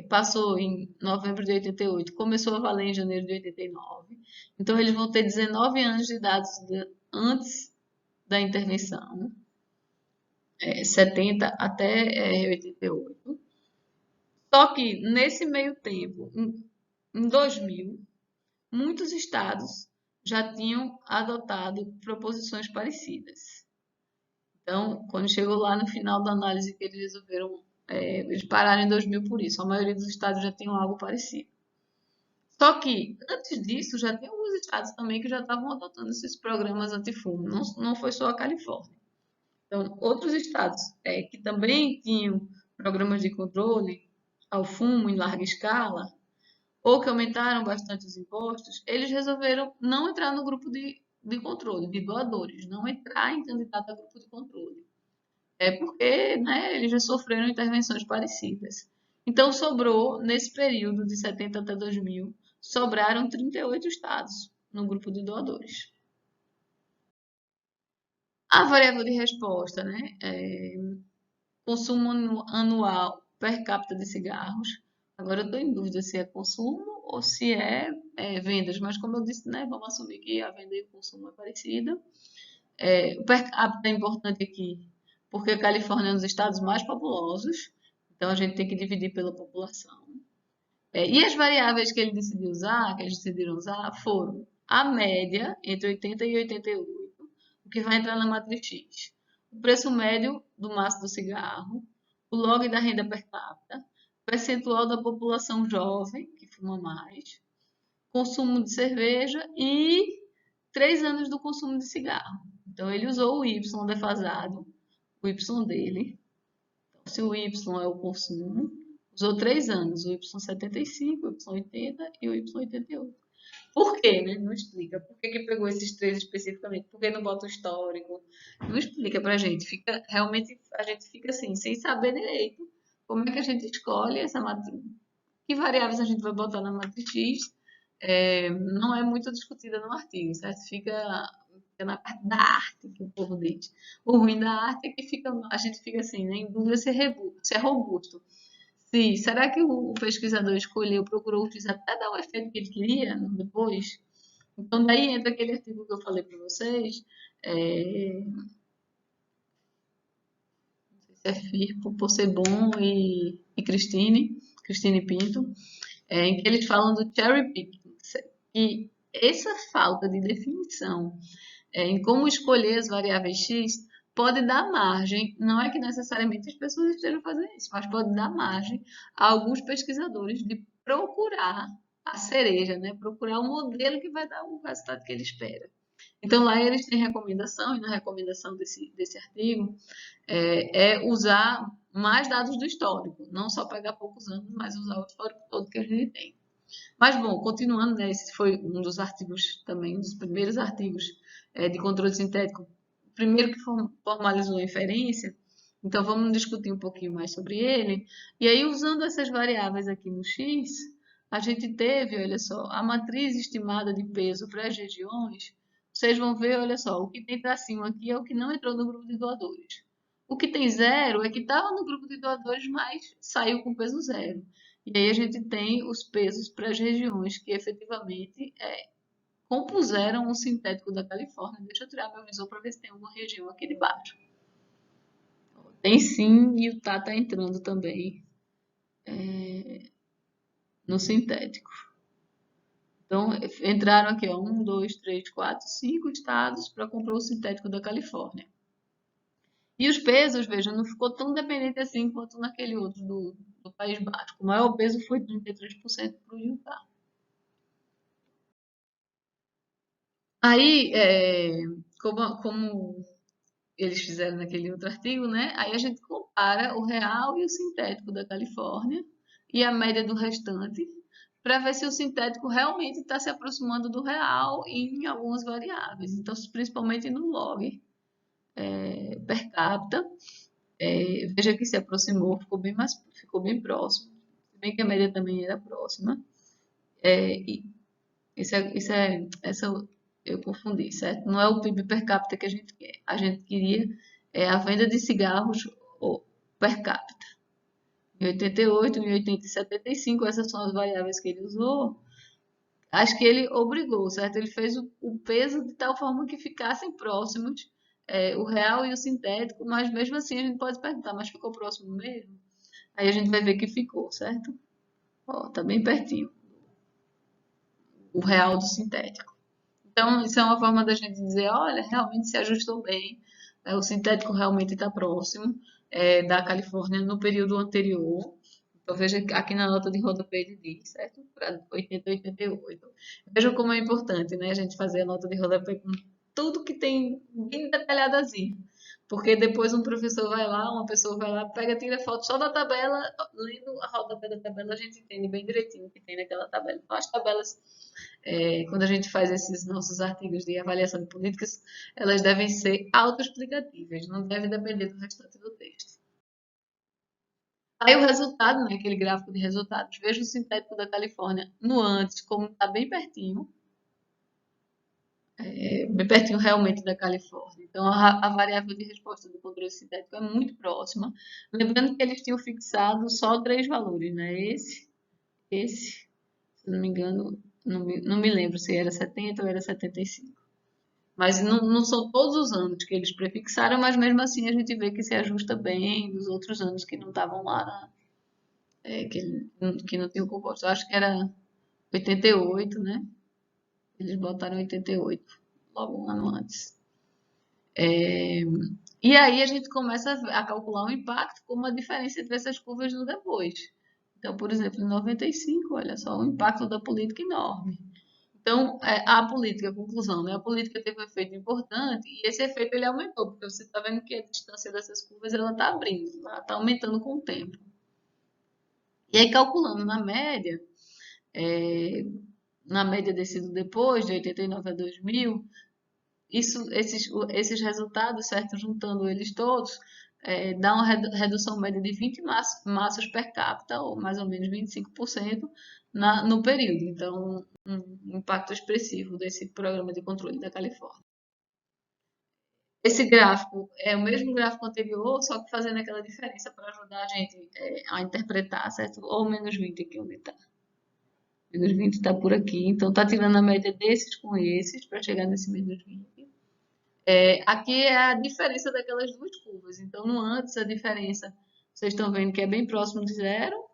passou em novembro de 88, começou a valer em janeiro de 89. Então, eles vão ter 19 anos de dados antes da intervenção, 70 até 88. Só que, nesse meio tempo, em 2000, muitos estados já tinham adotado proposições parecidas. Então, quando chegou lá no final da análise que eles resolveram, eles pararam em 2000 por isso. A maioria dos estados já tinham algo parecido. Só que, antes disso, já tinha alguns estados também que já estavam adotando esses programas antifumo. Não foi só a Califórnia. Então, outros estados que também tinham programas de controle ao fumo em larga escala, ou que aumentaram bastante os impostos, eles resolveram não entrar no grupo de controle, de doadores, não entrar em candidato a grupo de controle. Porque, né, eles já sofreram intervenções parecidas. Então, sobrou, nesse período de 70 até 2000, sobraram 38 estados no grupo de doadores. A variável de resposta, né? consumo anual per capita de cigarros. Agora eu estou em dúvida se é consumo ou se é vendas, mas como eu disse, né, vamos assumir que a venda e o consumo é parecida. O per capita é importante aqui, porque a Califórnia é um dos estados mais populosos, então a gente tem que dividir pela população. E as variáveis que ele decidiu usar, que eles decidiram usar, foram a média entre 80 e 88, o que vai entrar na matriz X, o preço médio do maço do cigarro, o log da renda per capita, o percentual da população jovem, que fuma mais, consumo de cerveja e 3 anos do consumo de cigarro. Então, ele usou o Y defasado, o Y dele. Então, se o Y é o consumo, usou 3 anos, o Y75, o Y80 e o Y88. Por quê, né? Não explica. Por que que pegou esses três especificamente? Por que não bota o histórico? Não explica pra gente. Fica, realmente, a gente fica assim, sem saber direito como é que a gente escolhe essa matriz. Que variáveis a gente vai botar na matriz X? Não é muito discutida no artigo, certo? Fica na parte da arte que o povo diz. O ruim da arte é que a gente fica assim, né, em dúvida se é robusto. Será que o pesquisador escolheu, procurou utilizar até dar o efeito que ele queria depois? Então, daí entra aquele artigo que eu falei para vocês, não sei se é Firpo, Possebon e Cristine Pinto, em que eles falam do cherry picking, e essa falta de definição em como escolher as variáveis X pode dar margem, não é que necessariamente as pessoas estejam fazendo isso, mas pode dar margem a alguns pesquisadores de procurar a cereja, né? Procurar o modelo que vai dar o resultado que ele espera. Então, lá eles têm recomendação, e na recomendação desse artigo, usar mais dados do histórico, não só pegar poucos anos, mas usar o histórico todo que a gente tem. Mas, bom, continuando, né, esse foi um dos artigos também, um dos primeiros artigos de controle sintético, o primeiro que formalizou a inferência, então vamos discutir um pouquinho mais sobre ele. E aí, usando essas variáveis aqui no X, a gente teve, olha só, a matriz estimada de peso para as regiões. Vocês vão ver, olha só, o que tem tracinho aqui é o que não entrou no grupo de doadores. O que tem zero é que estava no grupo de doadores, mas saiu com peso zero. E aí a gente tem os pesos para as regiões que efetivamente compuseram o sintético da Califórnia. Deixa eu tirar meu visor para ver se tem alguma região aqui de baixo. Tem sim, e o Tá está entrando também no sintético. Então, entraram aqui, ó, 1, 2, 3, 4, 5 estados para comprar o sintético da Califórnia. E os pesos, veja, não ficou tão dependente assim quanto naquele outro do País Basco. O maior peso foi 33% para o Utah. Aí, como eles fizeram naquele outro artigo, né? Aí a gente compara o real e o sintético da Califórnia e a média do restante para ver se o sintético realmente está se aproximando do real em algumas variáveis. Então, principalmente no log per capita, veja que se aproximou, ficou bem próximo. Se bem que a média também era próxima. E essa eu confundi, certo? Não é o PIB per capita que a gente quer. A gente queria a venda de cigarros per capita. Em 88, em 80 e 75, essas são as variáveis que ele usou. Acho que ele obrigou, certo? Ele fez o peso de tal forma que ficassem próximos o real e o sintético, mas mesmo assim a gente pode perguntar, mas ficou próximo mesmo? Aí a gente vai ver que ficou, certo? Ó, tá bem pertinho o real do sintético. Então, isso é uma forma da gente dizer, olha, realmente se ajustou bem, o sintético realmente está próximo da Califórnia no período anterior. Então, veja aqui na nota de rodapé ele diz, certo? Para 80 e 88. Veja como é importante, né, a gente fazer a nota de rodapé com tudo que tem bem detalhadazinho. Porque depois um professor vai lá, uma pessoa vai lá, pega, tira foto só da tabela, lendo a rodapé da tabela, a gente entende bem direitinho o que tem naquela tabela. Então, as tabelas quando a gente faz esses nossos artigos de avaliação de políticas, elas devem ser autoexplicativas, não deve depender do restante do texto. Aí o resultado, né, aquele gráfico de resultados, veja o sintético da Califórnia no antes, como está bem pertinho. bem pertinho realmente da Califórnia. Então, a variável de resposta do controle sintético é muito próxima. Lembrando que eles tinham fixado só três valores, né? Esse, se não me engano, não me lembro se era 70 ou era 75. Mas não são todos os anos que eles prefixaram, mas mesmo assim a gente vê que se ajusta bem dos outros anos que não estavam lá, que não tinham composto. Eu acho que era 88, né? Eles botaram 88, logo um ano antes. E aí a gente começa a calcular o impacto como a diferença entre essas curvas no depois. Então, por exemplo, em 95, olha só, o impacto da política enorme. Então, a política, conclusão, né? A política teve um efeito importante e esse efeito ele aumentou, porque você está vendo que a distância dessas curvas ela está abrindo, ela está aumentando com o tempo. E aí, calculando na média desse do depois, de 89 a 2000, esses resultados, certo, juntando eles todos, dá uma redução média de 20 massas per capita, ou mais ou menos 25% no período. Então, um impacto expressivo desse programa de controle da Califórnia. Esse gráfico é o mesmo gráfico anterior, só que fazendo aquela diferença para ajudar a gente a interpretar, certo? Ou menos 20 aqui onde está. Menos 20 está por aqui, então está tirando a média desses com esses para chegar nesse menos 20. Aqui é a diferença daquelas duas curvas. Então, no antes, a diferença, vocês estão vendo que é bem próximo de zero.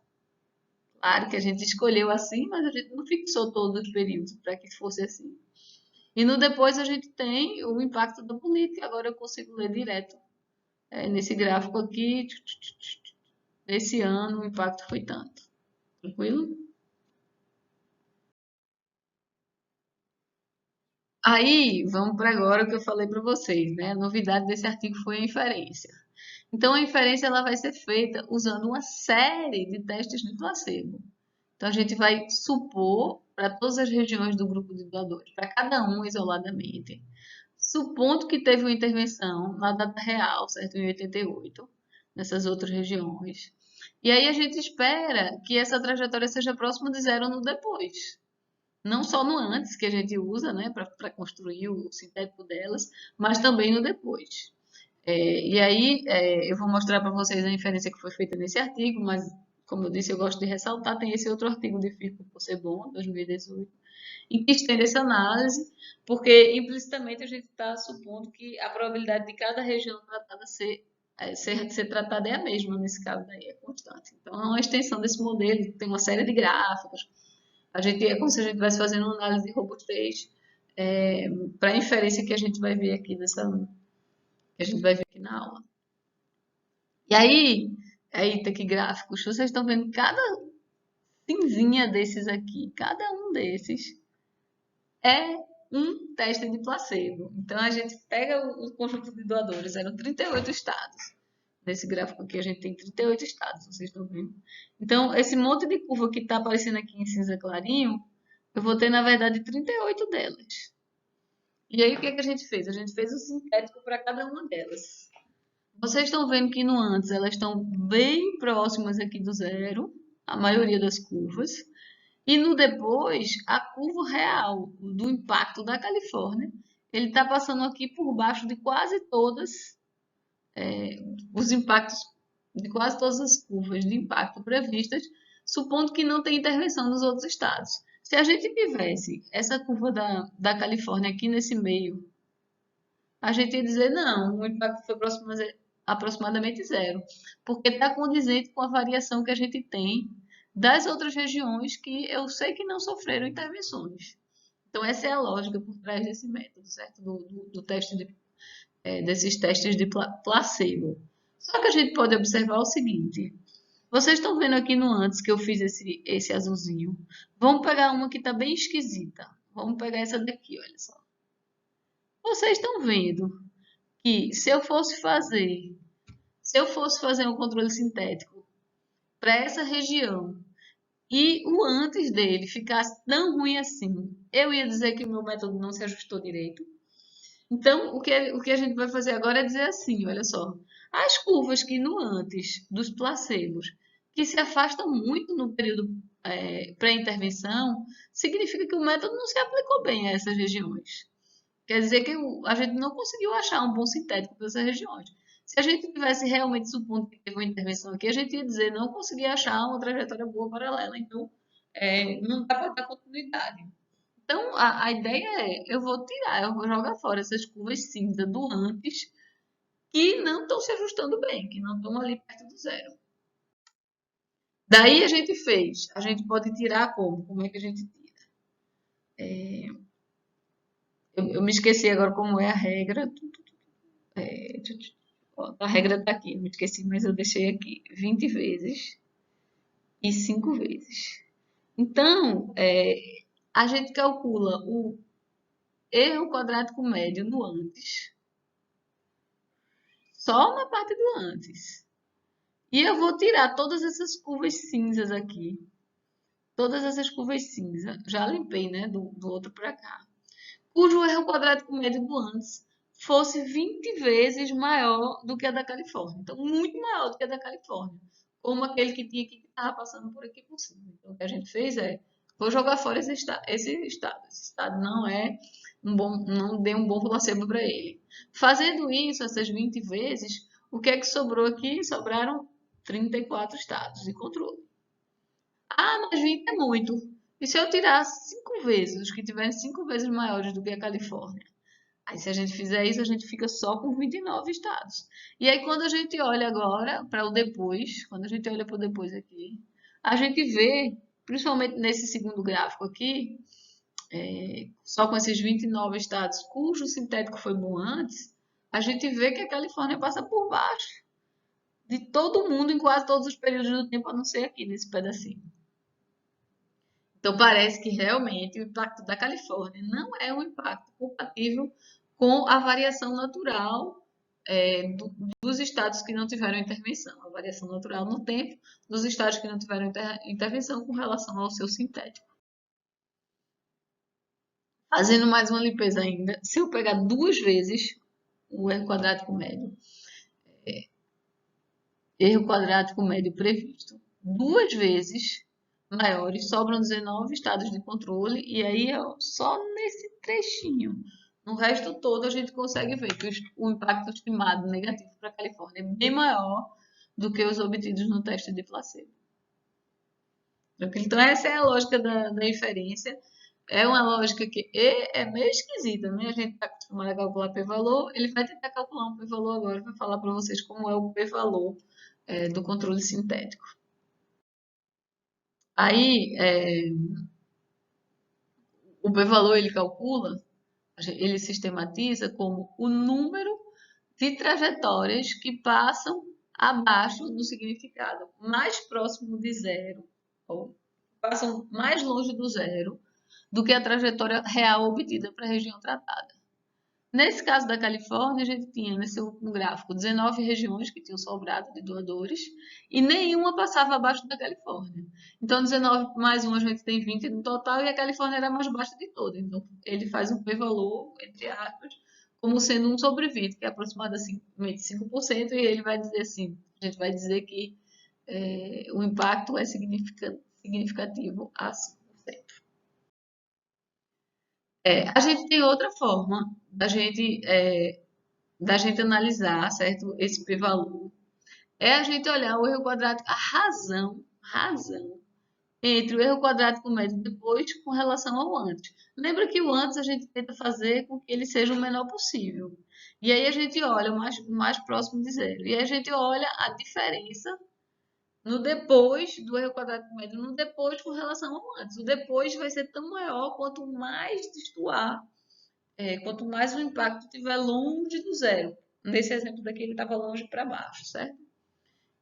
Claro que a gente escolheu assim, mas a gente não fixou todos os períodos para que fosse assim. E no depois a gente tem o impacto da política. Agora eu consigo ler direto nesse gráfico aqui. Nesse ano o impacto foi tanto. Tranquilo? Aí, vamos para agora o que eu falei para vocês, né? A novidade desse artigo foi a inferência. Então, a inferência ela vai ser feita usando uma série de testes de placebo. Então, a gente vai supor para todas as regiões do grupo de doadores, para cada um isoladamente, supondo que teve uma intervenção na data real, certo? Em 88, nessas outras regiões. E aí a gente espera que essa trajetória seja próxima de zero no depois. Não só no antes, que a gente usa, né, para construir o sintético delas, mas também no depois. E aí, eu vou mostrar para vocês a inferência que foi feita nesse artigo, mas, como eu disse, eu gosto de ressaltar, tem esse outro artigo de FIRCO por ser bom, 2018, em que estende essa análise, porque implicitamente a gente está supondo que a probabilidade de cada região tratada ser tratada é a mesma, nesse caso daí, é constante. Então, é uma extensão desse modelo, tem uma série de gráficos, é como se a gente estivesse fazendo uma análise de robustez para a inferência que a gente vai ver aqui que a gente vai ver aqui na aula. E aí, eita, que gráficos, vocês estão vendo cada cinzinha desses aqui, cada um desses é um teste de placebo. Então, a gente pega o conjunto de doadores, eram 38 estados. Nesse gráfico aqui, a gente tem 38 estados, vocês estão vendo. Então, esse monte de curva que está aparecendo aqui em cinza clarinho, eu vou ter, na verdade, 38 delas. E aí, o que é que a gente fez? A gente fez o sintético para cada uma delas. Vocês estão vendo que no antes elas estão bem próximas aqui do zero, a maioria das curvas. E no depois, a curva real do impacto da Califórnia, ele está passando aqui por baixo de quase todas os impactos, de quase todas as curvas de impacto previstas, supondo que não tem intervenção nos outros estados. Se a gente tivesse essa curva da Califórnia aqui nesse meio, a gente ia dizer, não, o impacto foi aproximadamente zero, porque está condizente com a variação que a gente tem das outras regiões que eu sei que não sofreram intervenções. Então, essa é a lógica por trás desse método, certo? Do teste desses testes de placebo. Só que a gente pode observar o seguinte, vocês estão vendo aqui no antes que eu fiz esse azulzinho. Vamos pegar uma que está bem esquisita. Vamos pegar essa daqui, olha só. Vocês estão vendo que se eu fosse fazer um controle sintético para essa região e o antes dele ficasse tão ruim assim, eu ia dizer que o meu método não se ajustou direito. Então, o que a gente vai fazer agora é dizer assim, olha só, as curvas que no antes dos placebos, que se afastam muito no período pré-intervenção, significa que o método não se aplicou bem a essas regiões. Quer dizer que a gente não conseguiu achar um bom sintético para essas regiões. Se a gente tivesse realmente supondo que teve uma intervenção aqui, a gente ia dizer não consegui achar uma trajetória boa paralela. Então, não dá para dar continuidade. Então, a ideia é, eu vou tirar, eu vou jogar fora essas curvas cinza do antes, que não estão se ajustando bem, que não estão ali perto do zero. Daí a gente fez, a gente pode tirar como? Como é que a gente tira? Eu me esqueci agora como é a regra. Ó, a regra está aqui, me esqueci, mas eu deixei aqui 20 vezes e 5 vezes. Então, a gente calcula o erro quadrático médio no antes, só na parte do antes. E eu vou tirar todas essas curvas cinzas aqui. Todas essas curvas cinzas. Já limpei, né? Do outro para cá. Cujo erro quadrático médio do antes fosse 20 vezes maior do que a da Califórnia. Então, muito maior do que a da Califórnia. Como aquele que tinha aqui que estava passando por aqui por cima. Então, o que a gente fez é, vou jogar fora esse estado. Esse estado não é um bom, não deu um bom placebo para ele. Fazendo isso, essas 20 vezes, o que é que sobrou aqui? Sobraram 34 estados de controle. Ah, mas 20 é muito. E se eu tirar 5 vezes, os que tiverem 5 vezes maiores do que a Califórnia? Aí, se a gente fizer isso, a gente fica só com 29 estados. E aí, quando a gente olha agora para o depois, quando a gente olha para o depois aqui, a gente vê, principalmente nesse segundo gráfico aqui, só com esses 29 estados cujo sintético foi bom antes, a gente vê que a Califórnia passa por baixo de todo mundo em quase todos os períodos do tempo, a não ser aqui nesse pedacinho. Então, parece que realmente o impacto da Califórnia não é um impacto compatível com a variação natural dos estados que não tiveram intervenção, a variação natural no tempo dos estados que não tiveram intervenção com relação ao seu sintético. Fazendo mais uma limpeza ainda, se eu pegar duas vezes o erro quadrático médio, erro quadrático médio previsto, duas vezes maiores, sobram 19 estados de controle, e aí ó, só nesse trechinho. No resto todo a gente consegue ver que o impacto estimado negativo para a Califórnia é bem maior do que os obtidos no teste de placebo. Então essa é a lógica da inferência. É uma lógica que é meio esquisita, né? A gente está acostumado a calcular p-valor, ele vai tentar calcular um p-valor agora para falar para vocês como é o p-valor do controle sintético. Aí, o p-valor ele calcula, ele sistematiza como o número de trajetórias que passam abaixo do significado, mais próximo de zero, ou passam mais longe do zero do que a trajetória real obtida para a região tratada. Nesse caso da Califórnia, a gente tinha nesse último gráfico 19 regiões que tinham sobrado de doadores e nenhuma passava abaixo da Califórnia. Então, 19 mais 1 a gente tem 20 no total e a Califórnia era a mais baixa de todas. Então, ele faz um p-valor, entre aspas, como sendo 1 sobre 20, que é aproximadamente 5%, e ele vai dizer assim, a gente vai dizer que o impacto é significativo a 5%. A gente tem outra forma da gente analisar, certo? Esse p-valor. É a gente olhar o erro quadrático, a razão entre o erro quadrático médio depois com relação ao antes. Lembra que o antes a gente tenta fazer com que ele seja o menor possível. E aí a gente olha o mais próximo de zero. E aí a gente olha a diferença no depois do erro quadrático médio, no depois com relação ao antes. O depois vai ser tão maior quanto mais destoar, quanto mais o impacto estiver longe do zero. Nesse exemplo daqui ele estava longe para baixo, certo?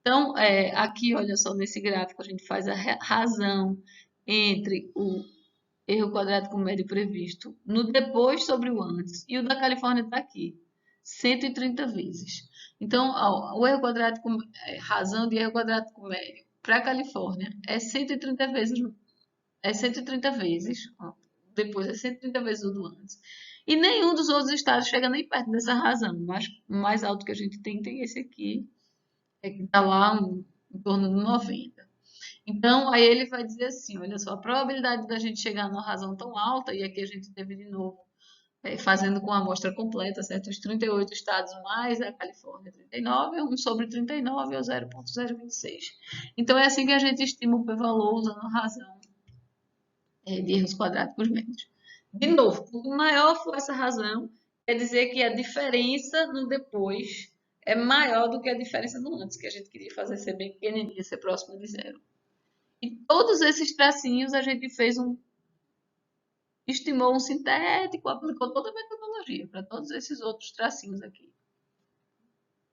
Então, aqui, olha só, nesse gráfico a gente faz a razão entre o erro quadrático médio previsto no depois sobre o antes. E o da Califórnia está aqui, 130 vezes. Então, ó, o erro quadrático, razão de erro quadrático médio para a Califórnia é 130 vezes, ó, depois é 130 vezes o do antes. E nenhum dos outros estados chega nem perto dessa razão. O mais alto que a gente tem esse aqui, que está lá em torno de 90. Então, aí ele vai dizer assim, olha só, a probabilidade da gente chegar numa razão tão alta, e aqui a gente teve de novo fazendo com a amostra completa, certo? Os 38 estados mais a Califórnia 39, 1 sobre 39 é o 0,026. Então, é assim que a gente estima o p-valor usando a razão de erros quadráticos médios. De novo, quanto maior for essa razão, quer dizer que a diferença no depois é maior do que a diferença no antes, que a gente queria fazer ser bem pequenininha, ser próxima de zero. E todos esses tracinhos a gente estimou um sintético, aplicou toda a metodologia para todos esses outros tracinhos aqui.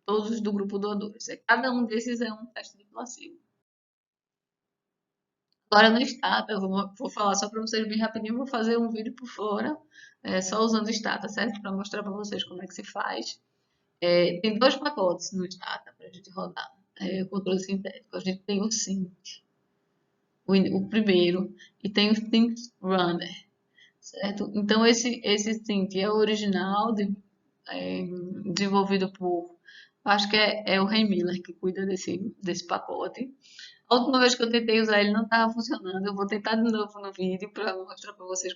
Todos do grupo doadores. Cada um desses é um teste de placebo. Agora no Stata, eu vou falar só para vocês bem rapidinho, vou fazer um vídeo por fora, só usando Stata, certo? Para mostrar para vocês como é que se faz. Tem dois pacotes no Stata para a gente rodar. O controle sintético. A gente tem o Synth, o primeiro, e tem o Think Runner, certo? Então esse Synth é o original, desenvolvido por, acho que é o Ray Miller que cuida desse pacote. A última vez que eu tentei usar ele não estava funcionando. Eu vou tentar de novo no vídeo para mostrar para vocês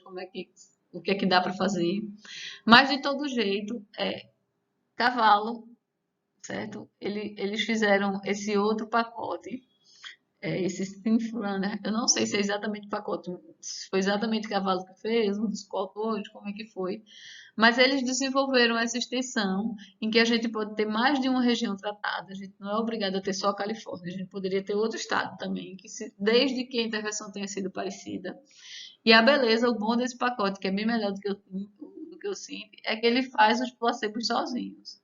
o que é que dá para fazer. Mas de todo jeito, cavalo, certo? Eles fizeram esse outro pacote, esse Synth Runner. Eu não sei se é exatamente o pacote, se foi exatamente o cavalo que fez, um dos coautores, como é que foi. Mas eles desenvolveram essa extensão em que a gente pode ter mais de uma região tratada. A gente não é obrigado a ter só a Califórnia, a gente poderia ter outro estado também, desde que a intervenção tenha sido parecida. E a beleza, o bom desse pacote, que é bem melhor do que o Simp, é que ele faz os placebos sozinhos.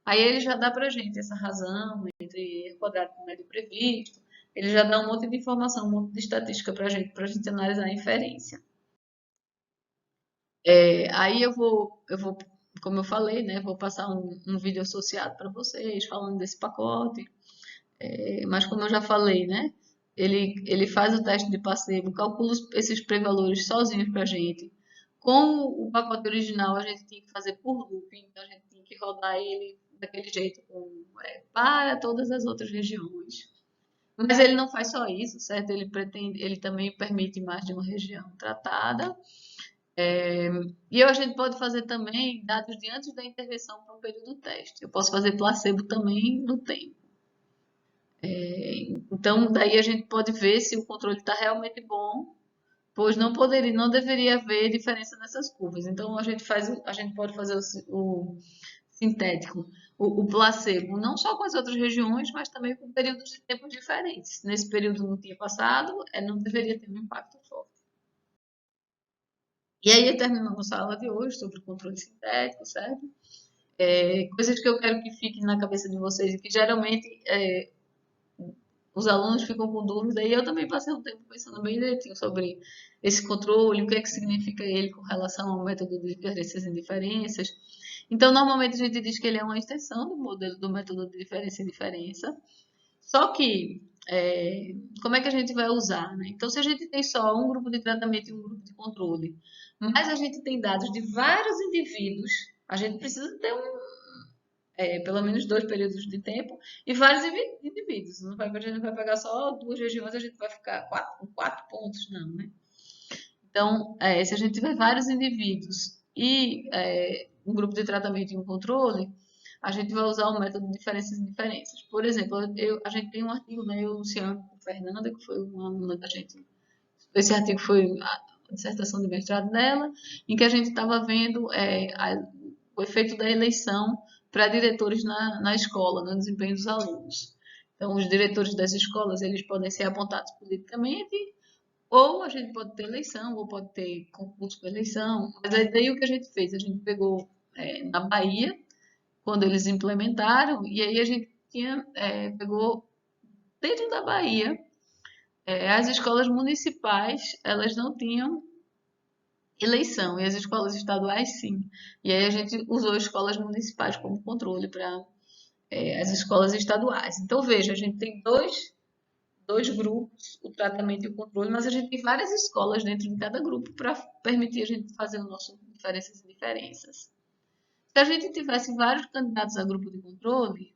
Aí ele já dá pra gente essa razão entre quadrado médio previsto, ele já dá um monte de informação, um monte de estatística pra gente analisar a inferência. Aí eu vou, como eu falei, né, vou passar um vídeo associado para vocês falando desse pacote. Mas como eu já falei, né, ele faz o teste de placebo, calcula esses prevalores sozinhos para a gente. Com o pacote original, a gente tinha que fazer por looping, então a gente tinha que rodar ele daquele jeito para todas as outras regiões. Mas ele não faz só isso, certo? Ele também permite mais de uma região tratada. E a gente pode fazer também dados de antes da intervenção para o período do teste. Eu posso fazer placebo também no tempo. Então, daí a gente pode ver se o controle está realmente bom, pois não deveria haver diferença nessas curvas. Então, a gente pode fazer o sintético, o placebo, não só com as outras regiões, mas também com períodos de tempo diferentes. Nesse período não tinha passado, não deveria ter um impacto forte. E aí terminamos a aula de hoje sobre o controle sintético, certo? Coisas que eu quero que fiquem na cabeça de vocês e que geralmente os alunos ficam com dúvida, e eu também passei um tempo pensando bem direitinho sobre esse controle, o que é que significa ele com relação ao método de diferenças e indiferenças. Então, normalmente a gente diz que ele é uma extensão do modelo do método de diferença e indiferença, só que como é que a gente vai usar, né? Então, se a gente tem só um grupo de tratamento e um grupo de controle, mas a gente tem dados de vários indivíduos, a gente precisa ter pelo menos 2 períodos de tempo e vários indivíduos. A gente não vai pegar só 2 regiões, a gente vai ficar com 4 pontos, não, né? Então, se a gente tiver vários indivíduos e um grupo de tratamento e um controle, a gente vai usar o método de diferenças e diferenças. Por exemplo, a gente tem um artigo, né, eu, Luciano, com Fernanda, que foi uma aluna da gente. Esse artigo foi a dissertação de mestrado dela, em que a gente estava vendo o efeito da eleição para diretores na escola, no desempenho dos alunos. Então, os diretores das escolas, eles podem ser apontados politicamente, ou a gente pode ter eleição, ou pode ter concurso com eleição. Mas daí o que a gente fez? A gente pegou na Bahia, quando eles implementaram, e aí a gente pegou dentro da Bahia, as escolas municipais, elas não tinham eleição, e as escolas estaduais sim. E aí a gente usou escolas municipais como controle para as escolas estaduais. Então, veja, a gente tem dois grupos, o tratamento e o controle, mas a gente tem várias escolas dentro de cada grupo para permitir a gente fazer o nosso diferenças e diferenças. Se a gente tivesse vários candidatos a grupo de controle,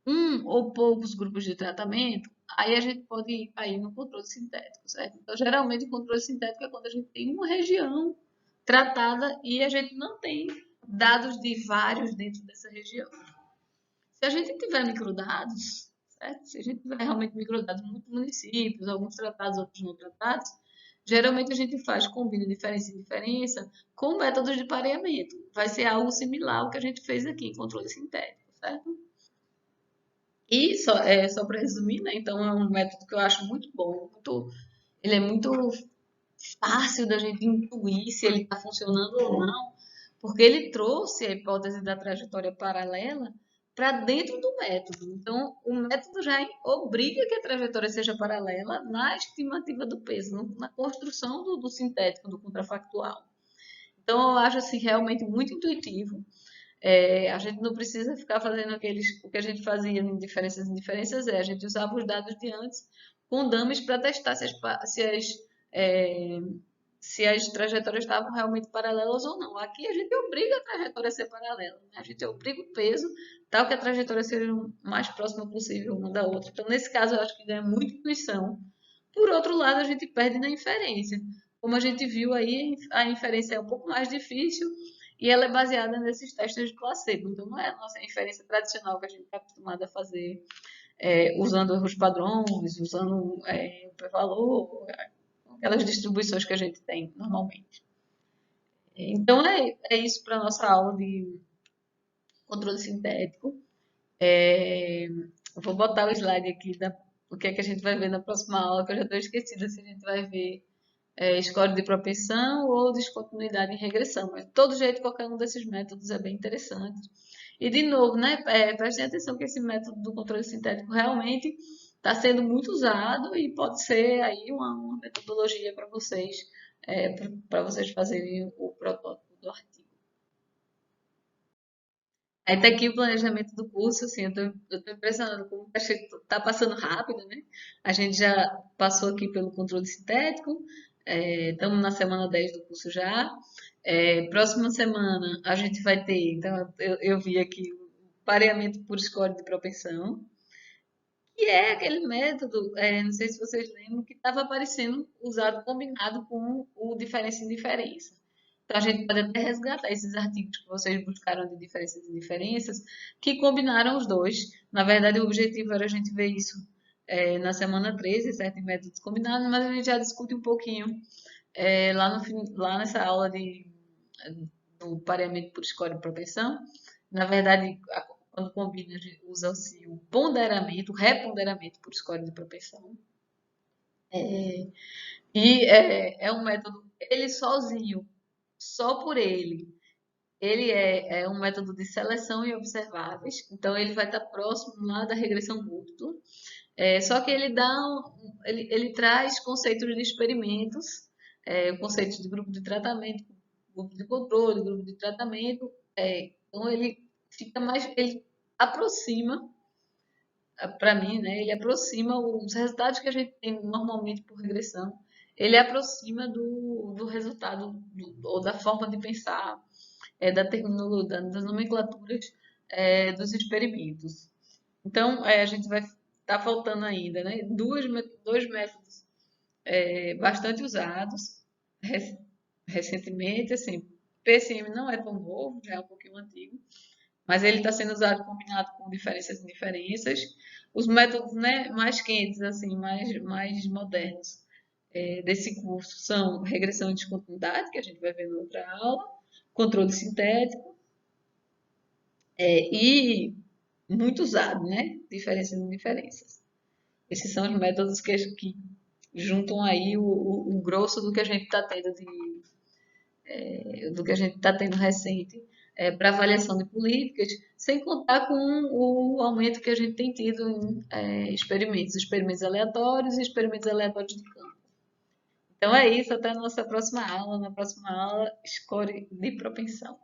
um ou poucos grupos de tratamento, aí a gente pode cair no controle sintético, certo? Então, geralmente, o controle sintético é quando a gente tem uma região tratada e a gente não tem dados de vários dentro dessa região. Se a gente tiver microdados, certo? Se a gente tiver realmente microdados em muitos municípios, alguns tratados, outros não tratados, geralmente a gente faz combina diferença e diferença com métodos de pareamento. Vai ser algo similar ao que a gente fez aqui em controle sintético, certo? E só para resumir, né? Então é um método que eu acho muito bom, ele é muito fácil da gente intuir se ele está funcionando ou não, porque ele trouxe a hipótese da trajetória paralela para dentro do método. Então, o método já obriga que a trajetória seja paralela na estimativa do peso, na construção do sintético, do contrafactual. Então, eu acho assim, realmente muito intuitivo. A gente não precisa ficar fazendo o que a gente fazia em diferenças, a gente usava os dados de antes com dummies para testar é, se as trajetórias estavam realmente paralelas ou não. Aqui a gente obriga a trajetória a ser paralela, né? A gente obriga o peso, tal que a trajetória seja o mais próxima possível uma da outra. Então, nesse caso, eu acho que ganha muita intuição. Por outro lado, a gente perde na inferência. Como a gente viu aí, a inferência é um pouco mais difícil e ela é baseada nesses testes de placebo. Então, não é a nossa inferência tradicional que a gente está acostumado a fazer, usando os padrões, usando o p-valor, aquelas distribuições que a gente tem normalmente. Então, é isso para a nossa aula de controle sintético. Eu vou botar o slide aqui do que é que a gente vai ver na próxima aula, que eu já estou esquecida se a gente vai ver score de propensão ou descontinuidade em regressão. Mas, de todo jeito, qualquer um desses métodos é bem interessante. E, de novo, né, prestem atenção que esse método do controle sintético realmente está sendo muito usado e pode ser aí uma metodologia para vocês fazerem o protótipo do artigo. Aí tá aqui o planejamento do curso, assim, eu tô impressionada como tá passando rápido, né? A gente já passou aqui pelo controle sintético, estamos na semana 10 do curso já. Próxima semana a gente vai ter, então eu vi aqui o pareamento por score de propensão, que é aquele método, não sei se vocês lembram, que estava aparecendo usado combinado com o diferença e indiferença. Então, a gente pode até resgatar esses artigos que vocês buscaram de diferenças e indiferenças, que combinaram os dois. Na verdade, o objetivo era a gente ver isso na semana 13, certo? Em métodos combinados, mas a gente já discute um pouquinho lá nessa aula do pareamento por score de propensão. Na verdade, quando combina, a gente usa-se o ponderamento, o reponderamento por score de propensão. É um método, ele sozinho, só por ele é um método de seleção e observáveis, então ele vai estar próximo lá da regressão múltipla. Só que ele traz conceitos de experimentos, conceitos de grupo de tratamento, grupo de controle, grupo de tratamento. Então ele aproxima, para mim, né? Ele aproxima os resultados que a gente tem normalmente por regressão. Ele aproxima do resultado ou da forma de pensar, da terminologia, das nomenclaturas dos experimentos. Então, a gente vai estar faltando ainda, né? Dois métodos bastante usados recentemente, assim, PCM não é tão novo, já é um pouquinho antigo, mas ele está sendo usado combinado com diferenças e indiferenças. Os métodos, né, mais quentes, assim, mais modernos desse curso são regressão e descontinuidade, que a gente vai ver na outra aula, controle sintético, e muito usado, né? Diferenças e indiferenças. Esses são os métodos que juntam aí o grosso do que a gente está tendo do que a gente está tendo recente para avaliação de políticas, sem contar com o aumento que a gente tem tido em experimentos aleatórios e experimentos aleatórios de campo. Então é isso, até a nossa próxima aula. Na próxima aula, score de propensão.